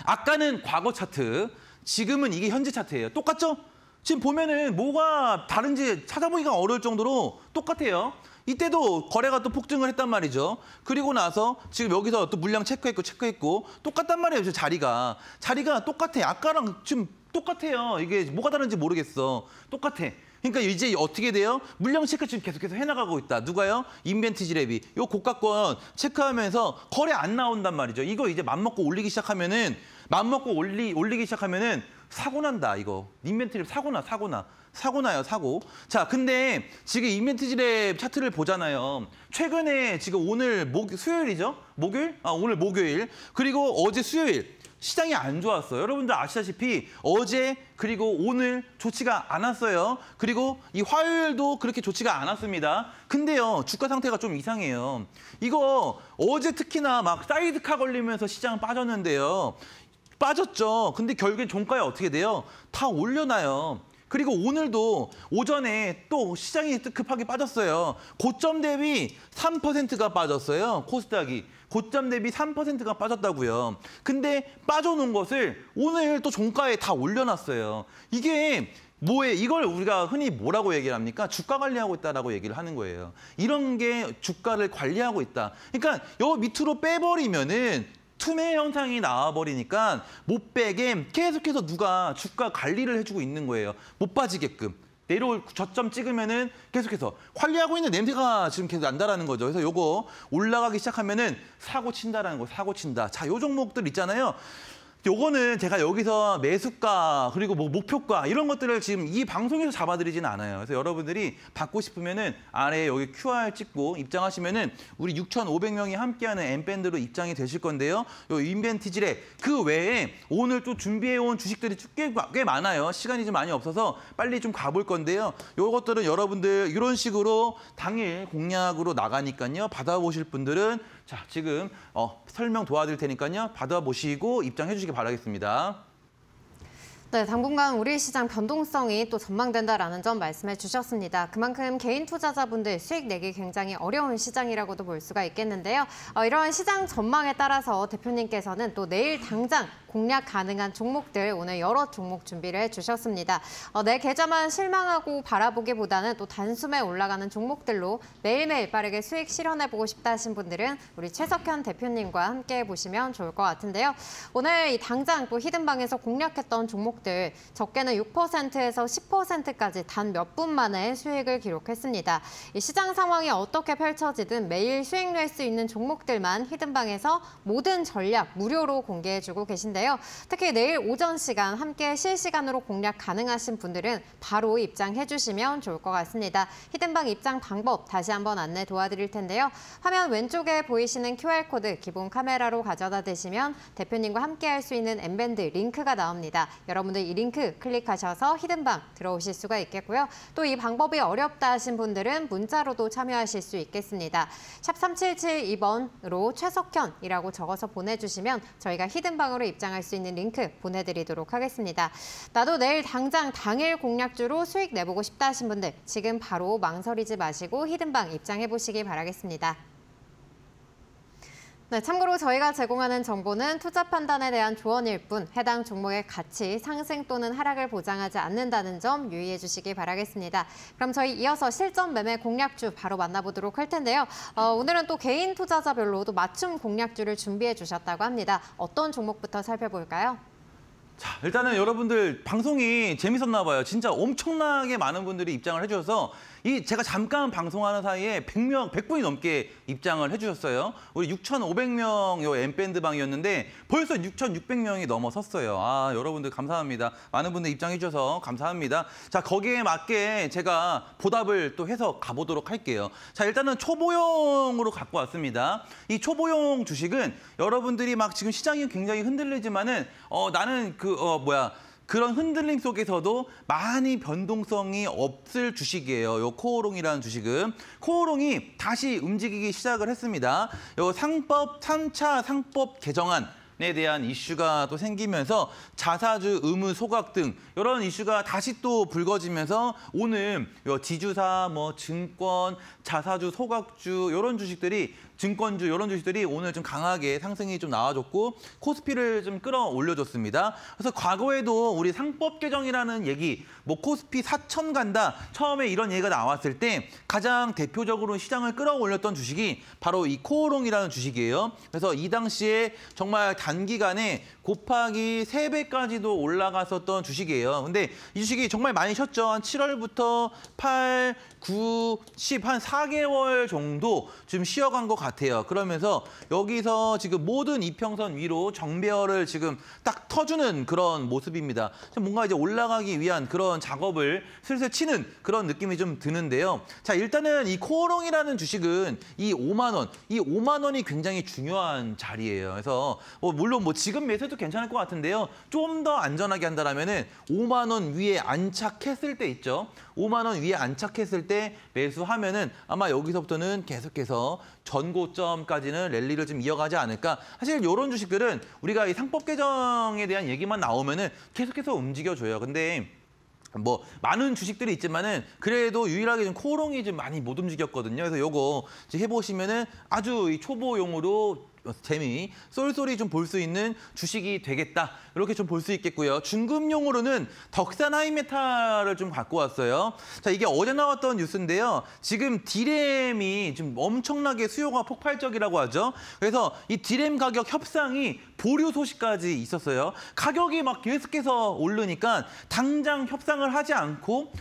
아까는 과거 차트, 지금은 이게 현재 차트예요. 똑같죠? 지금 보면은 뭐가 다른지 찾아보기가 어려울 정도로 똑같아요. 이때도 거래가 또 폭증을 했단 말이죠. 그리고 나서 지금 여기서 또 물량 체크했고 똑같단 말이에요. 자리가 똑같아. 아까랑 지금 똑같아요. 이게 뭐가 다른지 모르겠어. 똑같아. 그러니까 이제 어떻게 돼요? 물량 체크 지금 계속해서 해나가고 있다. 누가요? 인벤티지랩이. 요 고가권 체크하면서 거래 안 나온단 말이죠. 이거 이제 맘먹고 올리기 시작하면은 사고 난다, 이거. 인벤티지랩 사고 나요. 자, 근데 지금 인벤티지랩 차트를 보잖아요. 최근에 지금 오늘 수요일이죠? 오늘 목요일. 그리고 어제 수요일. 시장이 안 좋았어요. 여러분들 아시다시피 어제 그리고 오늘 좋지가 않았어요. 그리고 이 화요일도 그렇게 좋지가 않았습니다. 근데요, 주가 상태가 좀 이상해요. 이거 어제 특히나 막 사이드카 걸리면서 시장 빠졌는데요. 빠졌죠. 근데 결국엔 종가에 어떻게 돼요? 다 올려놔요. 그리고 오늘도 오전에 또 시장이 급하게 빠졌어요. 고점 대비 3%가 빠졌어요. 코스닥이. 고점 대비 3%가 빠졌다고요. 근데 빠져놓은 것을 오늘 또 종가에 다 올려놨어요. 이게 뭐예요? 이걸 우리가 흔히 뭐라고 얘기를 합니까? 주가 관리하고 있다라고 얘기를 하는 거예요. 이런 게 주가를 관리하고 있다. 그러니까 요 밑으로 빼버리면은 투매 현상이 나와버리니까 못백에 계속해서 누가 주가 관리를 해주고 있는 거예요. 못 빠지게끔. 내려올 저점 찍으면은 계속해서 관리하고 있는 냄새가 지금 계속 난다라는 거죠. 그래서 요거 올라가기 시작하면은 사고 친다라는 거, 사고 친다. 자, 요 종목들 있잖아요. 요거는 제가 여기서 매수가 그리고 뭐 목표가 이런 것들을 지금 이 방송에서 잡아드리지는 않아요. 그래서 여러분들이 받고 싶으면은 아래에 여기 QR 찍고 입장하시면은 우리 6,500명이 함께하는 M밴드로 입장이 되실 건데요. 요 인벤티지에 그 외에 오늘 또 준비해온 주식들이 꽤 많아요. 시간이 좀 많이 없어서 빨리 좀 가볼 건데요. 요것들은 여러분들 이런 식으로 당일 공략으로 나가니까요. 받아보실 분들은 자, 지금 설명 도와드릴 테니까요. 받아보시고 입장해 주시기 바라겠습니다. 네, 당분간 우리 시장 변동성이 또 전망된다라는 점 말씀해 주셨습니다. 그만큼 개인 투자자분들 수익 내기 굉장히 어려운 시장이라고도 볼 수가 있겠는데요. 이런 시장 전망에 따라서 대표님께서는 또 내일 당장 공략 가능한 종목들 오늘 여러 종목 준비를 해주셨습니다. 내 계좌만 실망하고 바라보기보다는 또 단숨에 올라가는 종목들로 매일매일 빠르게 수익 실현해보고 싶다 하신 분들은 우리 최석현 대표님과 함께 보시면 좋을 것 같은데요. 오늘 이 당장 또 히든방에서 공략했던 종목들 적게는 6%에서 10%까지 단 몇 분 만에 수익을 기록했습니다. 이 시장 상황이 어떻게 펼쳐지든 매일 수익 낼 수 있는 종목들만 히든방에서 모든 전략 무료로 공개해주고 계신데요. 특히 내일 오전 시간 함께 실시간으로 공략 가능하신 분들은 바로 입장해 주시면 좋을 것 같습니다. 히든방 입장 방법 다시 한번 안내 도와드릴 텐데요. 화면 왼쪽에 보이시는 QR코드 기본 카메라로 가져다 대시면 대표님과 함께 할 수 있는 M밴드 링크가 나옵니다. 여러분들 이 링크 클릭하셔서 히든방 들어오실 수가 있겠고요. 또 이 방법이 어렵다 하신 분들은 문자로도 참여하실 수 있겠습니다. 샵 3772번으로 최석현이라고 적어서 보내주시면 저희가 히든방으로 입장할 수 있는 링크 보내드리도록 하겠습니다. 나도 내일 당장 당일 공략주로 수익 내보고 싶다 하신 분들 지금 바로 망설이지 마시고 히든방 입장해보시기 바라겠습니다. 네, 참고로 저희가 제공하는 정보는 투자 판단에 대한 조언일 뿐 해당 종목의 가치, 상승 또는 하락을 보장하지 않는다는 점 유의해 주시기 바라겠습니다. 그럼 저희 이어서 실전 매매 공략주 바로 만나보도록 할 텐데요. 오늘은 또 개인 투자자별로 또 맞춤 공략주를 준비해 주셨다고 합니다. 어떤 종목부터 살펴볼까요? 자, 일단은 여러분들 방송이 재밌었나 봐요. 진짜 엄청나게 많은 분들이 입장을 해주셔서 제가 잠깐 방송하는 사이에 100분이 넘게 입장을 해주셨어요. 우리 6,500명 요 M밴드 방이었는데 벌써 6,600명이 넘어섰어요. 아, 여러분들 감사합니다. 많은 분들 입장해 주셔서 감사합니다. 자, 거기에 맞게 제가 보답을 또 해서 가보도록 할게요. 자, 일단은 초보용으로 갖고 왔습니다. 이 초보용 주식은 여러분들이 막 지금 시장이 굉장히 흔들리지만은 나는 그런 흔들림 속에서도 많이 변동성이 없을 주식이에요. 요 코오롱이라는 주식은. 코오롱이 다시 움직이기 시작을 했습니다. 요 3차 상법 개정안에 대한 이슈가 또 생기면서 자사주 의무 소각 등 이런 이슈가 다시 또 불거지면서 오늘 지주사, 증권, 자사주 소각주 이런 주식들이 증권주 이런 주식들이 오늘 좀 강하게 상승이 좀 나와줬고 코스피를 좀 끌어올려줬습니다. 그래서 과거에도 우리 상법 개정이라는 얘기, 코스피 4천 간다 처음에 이런 얘기가 나왔을 때 가장 대표적으로 시장을 끌어올렸던 주식이 바로 이 코오롱이라는 주식이에요. 그래서 이 당시에 정말 단기간에 곱하기 3배까지도 올라갔었던 주식이에요. 근데 이 주식이 정말 많이 쉬었죠. 한 7월부터 8, 9, 10, 한 4개월 정도 좀 쉬어간 것 같아요. 그러면서 여기서 지금 모든 이평선 위로 정배열을 지금 딱 터주는 그런 모습입니다. 뭔가 이제 올라가기 위한 그런 작업을 슬슬 치는 그런 느낌이 좀 드는데요. 자, 일단은 이 코오롱이라는 주식은 이 5만 원, 이 5만 원이 굉장히 중요한 자리예요. 그래서 물론 지금 매수도 괜찮을 것 같은데요. 좀 더 안전하게 한다면은 5만 원 위에 안착했을 때 있죠. 5만 원 위에 안착했을 때 매수하면은 아마 여기서부터는 계속해서 전고점까지는 랠리를 좀 이어가지 않을까. 사실 이런 주식들은 우리가 이 상법 개정에 대한 얘기만 나오면은 계속해서 움직여줘요. 근데 많은 주식들이 있지만은 그래도 유일하게 좀 코오롱이 좀 많이 못 움직였거든요. 그래서 요거 해보시면은 아주 이 초보용으로 재미, 쏠쏠이 좀 볼 수 있는 주식이 되겠다. 이렇게 좀 볼 수 있겠고요. 중금용으로는 덕산 하이메탈을 좀 갖고 왔어요. 자, 이게 어제 나왔던 뉴스인데요. 지금 디램이 지금 엄청나게 수요가 폭발적이라고 하죠. 그래서 이 디램 가격 협상이 보류 소식까지 있었어요. 가격이 막 계속해서 오르니까 당장 협상을 하지 않고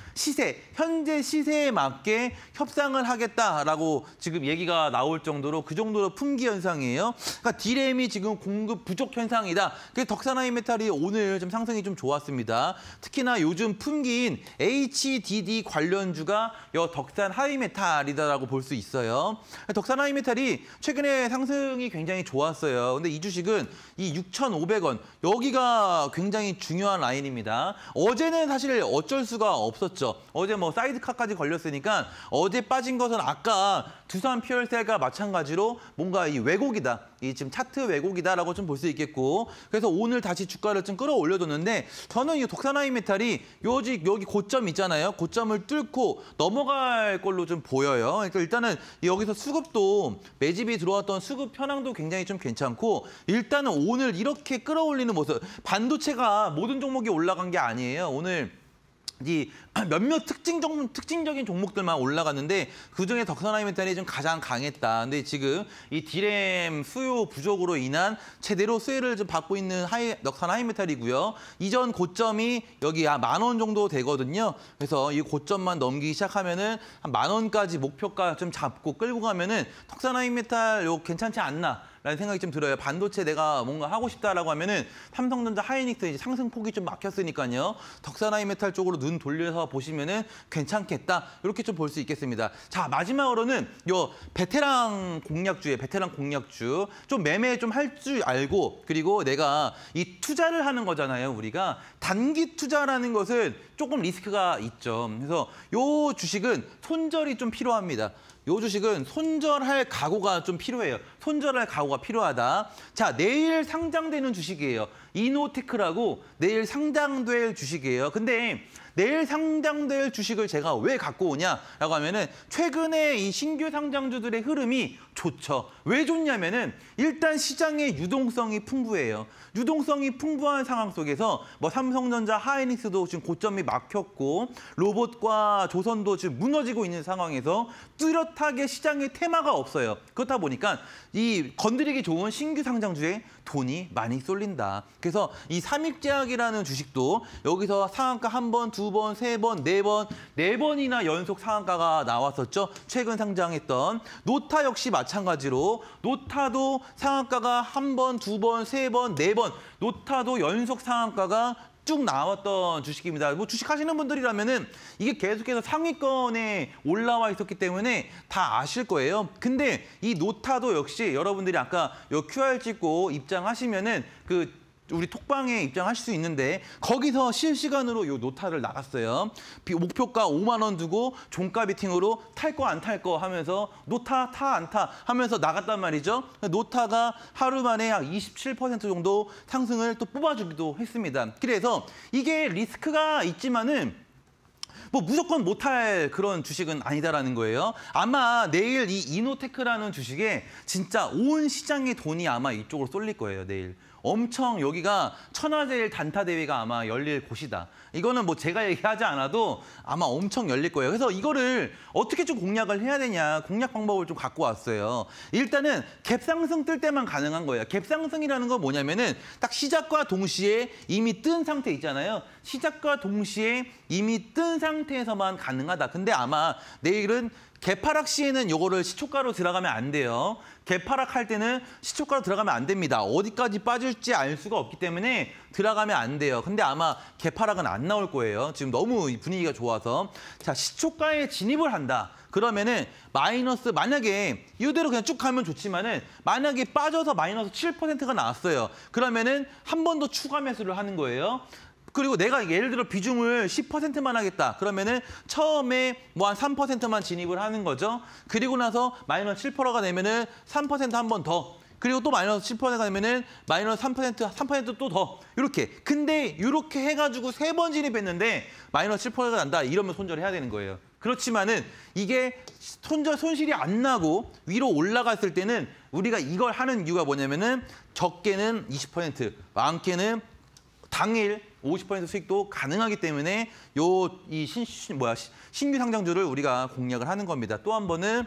현재 시세에 맞게 협상을 하겠다라고 지금 얘기가 나올 정도로 그 정도로 품귀 현상이에요. 그러니까 디램이 지금 공급 부족 현상이다. 그래서 덕산 하이메탈이 오늘 좀 상승이 좀 좋았습니다. 특히나 요즘 품귀인 HDD 관련주가 덕산 하이메탈이다라고 볼 수 있어요. 덕산 하이메탈이 최근에 상승이 굉장히 좋았어요. 근데 이 주식은 이 6,500원 여기가 굉장히 중요한 라인입니다. 어제는 사실 어쩔 수가 없었죠. 어제 뭐 사이드카까지 걸렸으니까 어제 빠진 것은 아까 두산 피얼셀과 마찬가지로 뭔가 이 왜곡이다. 이 지금 차트 왜곡이다라고 좀 볼 수 있겠고 그래서 오늘 다시 주가를 좀 끌어올려줬는데 저는 이 덕산 하이메탈이 여기 고점 있잖아요. 고점을 뚫고 넘어갈 걸로 좀 보여요. 그러니까 일단은 여기서 수급도 매집이 들어왔던 수급 현황도 굉장히 좀 괜찮고 일단은 오늘 이렇게 끌어올리는 모습 반도체가 모든 종목이 올라간 게 아니에요. 오늘 이 몇몇 특징적인 종목들만 올라갔는데 그중에 덕산 하이메탈이 좀 가장 강했다. 근데 지금 이 디램 수요 부족으로 인한 제대로 수혜를 좀 받고 있는 덕산 하이메탈이고요. 이전 고점이 여기 한 10,000원 정도 되거든요. 그래서 이 고점만 넘기기 시작하면은 한 10,000원까지 목표가 좀 잡고 끌고 가면은 덕산 하이메탈 괜찮지 않나? 라는 생각이 좀 들어요. 반도체 내가 뭔가 하고 싶다라고 하면은 삼성전자, 하이닉스 이제 상승폭이 좀 막혔으니까요. 덕산 하이메탈 쪽으로 눈 돌려서 보시면은 괜찮겠다. 이렇게 좀 볼 수 있겠습니다. 자, 마지막으로는 베테랑 공략주 좀 매매 좀 할 줄 알고 그리고 내가 이 투자를 하는 거잖아요. 우리가 단기 투자라는 것은 조금 리스크가 있죠. 그래서 요 주식은 손절이 좀 필요합니다. 요 주식은 손절할 각오가 좀 필요해요. 손절할 각오가 필요하다. 자, 내일 상장되는 주식이에요. 이노테크라고 내일 상장될 주식이에요. 근데 내일 상장될 주식을 제가 왜 갖고 오냐라고 하면은 최근에 이 신규 상장주들의 흐름이 좋죠. 왜 좋냐면은 일단 시장의 유동성이 풍부해요. 유동성이 풍부한 상황 속에서 뭐 삼성전자, 하이닉스도 지금 고점이 막혔고 로봇과 조선도 지금 무너지고 있는 상황에서 뚜렷하게 시장에 테마가 없어요. 그렇다 보니까 이 건드리기 좋은 신규 상장주에 돈이 많이 쏠린다. 그래서 이 삼익제약이라는 주식도 여기서 상한가 1번, 2번, 3번, 4번, 4번이나 연속 상한가가 나왔었죠. 최근 상장했던 노타 역시 마찬가지로 노타도 상한가가 1번, 2번, 3번, 4번 노타도 연속 상한가가 쭉 나왔던 주식입니다. 뭐 주식 하시는 분들이라면은 이게 계속해서 상위권에 올라와 있었기 때문에 다 아실 거예요. 근데 이 노타도 역시 여러분들이 아까 요 QR 찍고 입장하시면은 우리 톡방에 입장하실 수 있는데 거기서 실시간으로 요 노타를 나갔어요. 목표가 5만 원 두고 종가 비팅으로 탈 거 안 탈 거 하면서 노타 타 안 타 하면서 나갔단 말이죠. 노타가 하루 만에 약 27% 정도 상승을 또 뽑아주기도 했습니다. 그래서 이게 리스크가 있지만은 뭐 무조건 못할 그런 주식은 아니다라는 거예요. 아마 내일 이 이노테크라는 주식에 진짜 온 시장의 돈이 아마 이쪽으로 쏠릴 거예요, 내일. 엄청 여기가 천하제일 단타 대회가 아마 열릴 곳이다. 이거는 뭐 제가 얘기하지 않아도 아마 엄청 열릴 거예요. 그래서 이거를 어떻게 좀 공략을 해야 되냐, 공략 방법을 좀 갖고 왔어요. 일단은 갭상승 뜰 때만 가능한 거예요. 갭상승이라는 건 뭐냐면은 딱 시작과 동시에 이미 뜬 상태 있잖아요. 시작과 동시에 이미 뜬 상태에서만 가능하다. 근데 아마 내일은 개파락 시에는 요거를 시초가로 들어가면 안 돼요. 개파락 할 때는 시초가로 들어가면 안 됩니다. 어디까지 빠질지 알 수가 없기 때문에 들어가면 안 돼요. 근데 아마 개파락은 안 나올 거예요. 지금 너무 분위기가 좋아서. 자, 시초가에 진입을 한다. 그러면은 마이너스 만약에 이대로 그냥 쭉 가면 좋지만은 만약에 빠져서 마이너스 7%가 나왔어요. 그러면은 한 번 더 추가 매수를 하는 거예요. 그리고 내가 예를 들어 비중을 10%만 하겠다. 그러면은 처음에 뭐 한 3%만 진입을 하는 거죠. 그리고 나서 마이너스 7%가 되면은 3% 한 번 더. 그리고 또 마이너스 7%가 되면은 마이너스 3% 또 더. 이렇게. 근데 이렇게 해가지고 3번 진입했는데 마이너스 7%가 난다. 이러면 손절해야 되는 거예요. 그렇지만은 이게 손실이 안 나고 위로 올라갔을 때는 우리가 이걸 하는 이유가 뭐냐면은 적게는 20%, 많게는 당일 50% 수익도 가능하기 때문에 신규 상장주를 우리가 공략을 하는 겁니다. 또 한 번은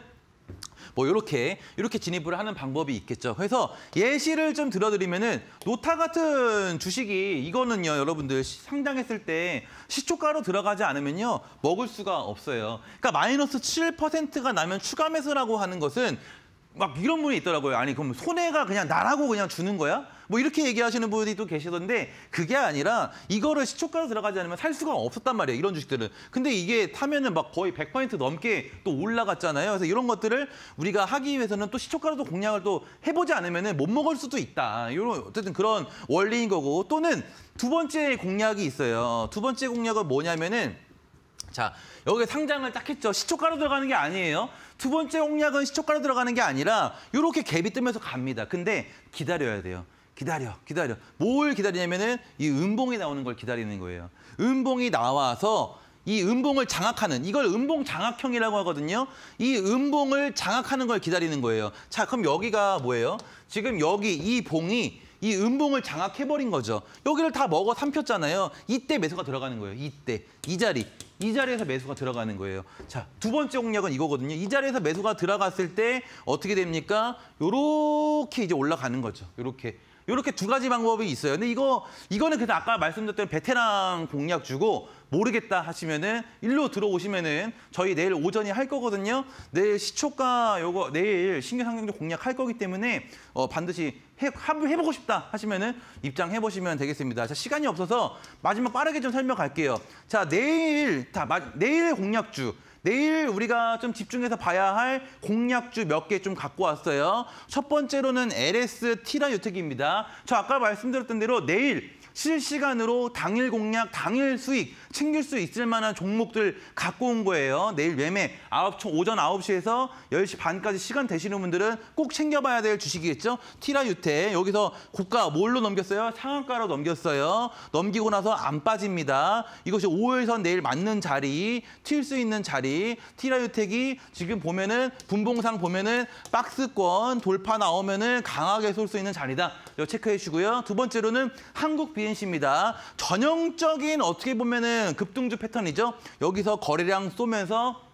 뭐 이렇게 진입을 하는 방법이 있겠죠. 그래서 예시를 좀 들어드리면은 노타 같은 주식이 이거는요, 여러분들 상장했을 때 시초가로 들어가지 않으면요 먹을 수가 없어요. 그러니까 마이너스 7%가 나면 추가 매수라고 하는 것은 막 이런 분이 있더라고요. 아니 그럼 손해가 그냥 나라고 그냥 주는 거야? 뭐 이렇게 얘기하시는 분이 또 계시던데 그게 아니라 이거를 시초가로 들어가지 않으면 살 수가 없었단 말이에요. 이런 주식들은. 근데 이게 타면은 막 거의 100% 넘게 또 올라갔잖아요. 그래서 이런 것들을 우리가 하기 위해서는 또 시초가로도 공략을 또 해보지 않으면은 못 먹을 수도 있다. 이런 어쨌든 그런 원리인 거고 또는 두 번째 공략이 있어요. 두 번째 공략은 뭐냐면은 자, 여기 상장을 딱 했죠. 시초가로 들어가는 게 아니에요. 두 번째 공략은 시초가로 들어가는 게 아니라 이렇게 갭이 뜨면서 갑니다. 근데 기다려야 돼요. 기다려. 뭘 기다리냐면은 이 음봉이 나오는 걸 기다리는 거예요. 음봉이 나와서 이 음봉을 장악하는, 이걸 음봉 장악형이라고 하거든요. 이 음봉을 장악하는 걸 기다리는 거예요. 자, 그럼 여기가 뭐예요? 지금 여기 이 봉이 이 음봉을 장악해버린 거죠. 여기를 다 먹어 삼켰잖아요. 이때 매수가 들어가는 거예요. 이때, 이 자리에서 매수가 들어가는 거예요. 자, 두 번째 공략은 이거거든요. 이 자리에서 매수가 들어갔을 때 어떻게 됩니까? 요렇게 이제 올라가는 거죠. 요렇게 두 가지 방법이 있어요. 근데 이거는 그래서 아까 말씀드렸던 베테랑 공략주고 모르겠다 하시면은 일로 들어오시면은 저희 내일 오전에 할 거거든요. 내일 시초가 내일 신규 상장주 공략할 거기 때문에 반드시 해보고 싶다 하시면은 입장해 보시면 되겠습니다. 자, 시간이 없어서 마지막 빠르게 좀 설명할게요. 자, 내일 공략주. 내일 우리가 좀 집중해서 봐야 할 공략주 몇 개 좀 갖고 왔어요. 첫 번째로는 LS 티라유텍입니다. 저 아까 말씀드렸던 대로 내일 실시간으로 당일 공략, 당일 수익 챙길 수 있을 만한 종목들 갖고 온 거예요. 내일 매매 오전 9시에서 10시 반까지 시간 되시는 분들은 꼭 챙겨봐야 될 주식이겠죠. 티라유텍 여기서 고가 뭘로 넘겼어요? 상한가로 넘겼어요. 넘기고 나서 안 빠집니다. 이것이 5일선 내일 맞는 자리, 튈 수 있는 자리. 티라유텍이 지금 보면은 분봉상 보면은 박스권 돌파 나오면은 강하게 쏠 수 있는 자리다. 이거 체크해 주시고요. 두 번째로는 한국 BNC입니다. 전형적인 어떻게 보면은 급등주 패턴이죠. 여기서 거래량 쏘면서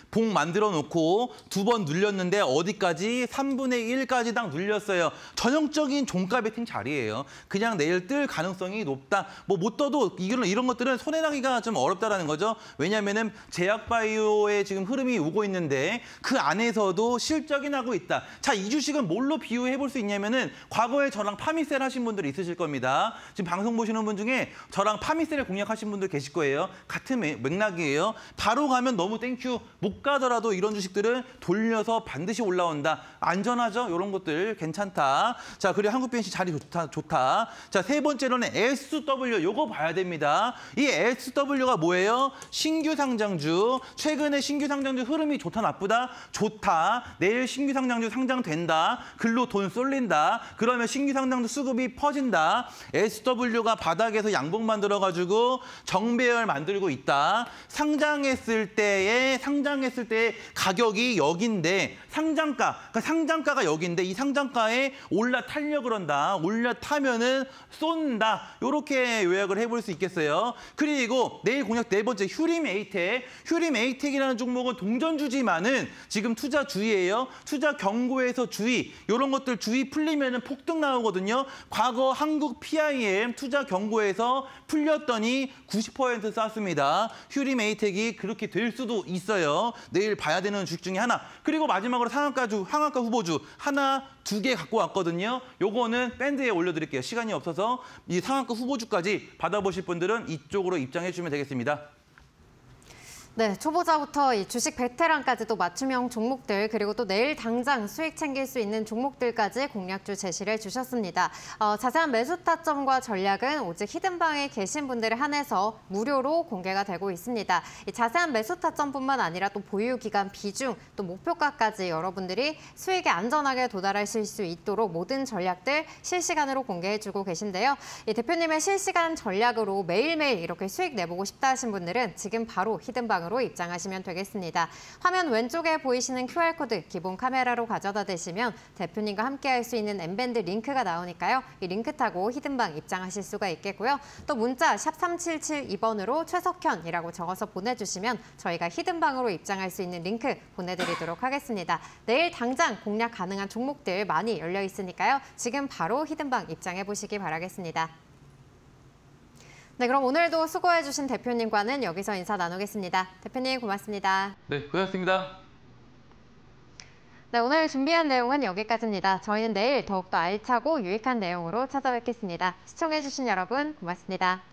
봉 만들어 놓고 두 번 눌렸는데 어디까지? 3분의 1까지 딱 눌렸어요. 전형적인 종가 베팅 자리예요. 그냥 내일 뜰 가능성이 높다. 뭐 못 떠도 이런 것들은 손해나기가 좀 어렵다라는 거죠. 왜냐면은 제약바이오의 지금 흐름이 오고 있는데 그 안에서도 실적이 나고 있다. 자, 이 주식은 뭘로 비유해 볼 수 있냐면은 과거에 저랑 파미셀 하신 분들이 있으실 겁니다. 지금 방송 보시는 분 중에 저랑 파미셀을 공략하신 분들 계실 거예요. 같은 맥락이에요. 바로 가면 너무 땡큐. 못 가더라도 이런 주식들은 돌려서 반드시 올라온다. 안전하죠? 이런 것들 괜찮다. 자, 그리고 한국 BNC 자리 좋다. 자, 세 번째로는 SW. 요거 봐야 됩니다. 이 SW가 뭐예요? 신규 상장주. 최근에 신규 상장주 흐름이 좋다 나쁘다? 좋다. 내일 신규 상장주 상장된다. 글로 돈 쏠린다. 그러면 신규 상장주 수급이 퍼진다. SW가 바닥에서 양봉 만들어가지고 정배열 만들고 있다. 상장했을 때 가격이 여기인데 그러니까 상장가가 여기인데 이 상장가에 올라타려고 그런다. 올라타면은 쏜다. 이렇게 요약을 해볼 수 있겠어요. 그리고 내일 공략 네 번째 휴림 에이텍. 휴림 에이텍이라는 종목은 동전주지만은 지금 투자 주의예요. 투자 경고에서 주의. 이런 것들 주의 풀리면은 폭등 나오거든요. 과거 한국 PIM 투자 경고에서 풀렸더니 90% 쌌습니다. 휴림 에이텍이 그렇게 될 수도 있어요. 내일 봐야 되는 주식 중에 하나. 그리고 마지막으로 상한가 후보주 하나, 두 개 갖고 왔거든요. 요거는 밴드에 올려드릴게요. 시간이 없어서 이 상한가 후보주까지 받아보실 분들은 이쪽으로 입장해 주시면 되겠습니다. 네, 초보자부터 이 주식 베테랑까지도 맞춤형 종목들 그리고 또 내일 당장 수익 챙길 수 있는 종목들까지 공략주 제시를 해주셨습니다. 자세한 매수 타점과 전략은 오직 히든방에 계신 분들에 한해서 무료로 공개가 되고 있습니다. 이 자세한 매수 타점뿐만 아니라 또 보유 기간 비중, 또 목표가까지 여러분들이 수익에 안전하게 도달하실 수 있도록 모든 전략들 실시간으로 공개해주고 계신데요. 이 대표님의 실시간 전략으로 매일매일 이렇게 수익 내보고 싶다 하신 분들은 지금 바로 히든방 히든방으로 입장하시면 되겠습니다. 화면 왼쪽에 보이시는 QR코드 기본 카메라로 가져다 대시면 대표님과 함께 할 수 있는 M밴드 링크가 나오니까요. 이 링크 타고 히든방 입장하실 수가 있겠고요. 또 문자 샵 3772번으로 최석현이라고 적어서 보내주시면 저희가 히든방으로 입장할 수 있는 링크 보내드리도록 하겠습니다. 내일 당장 공략 가능한 종목들 많이 열려 있으니까요. 지금 바로 히든방 입장해 보시기 바라겠습니다. 네, 그럼 오늘도 수고해주신 대표님과는 여기서 인사 나누겠습니다. 대표님 고맙습니다. 네, 고맙습니다. 네, 오늘 준비한 내용은 여기까지입니다. 저희는 내일 더욱더 알차고 유익한 내용으로 찾아뵙겠습니다. 시청해주신 여러분 고맙습니다.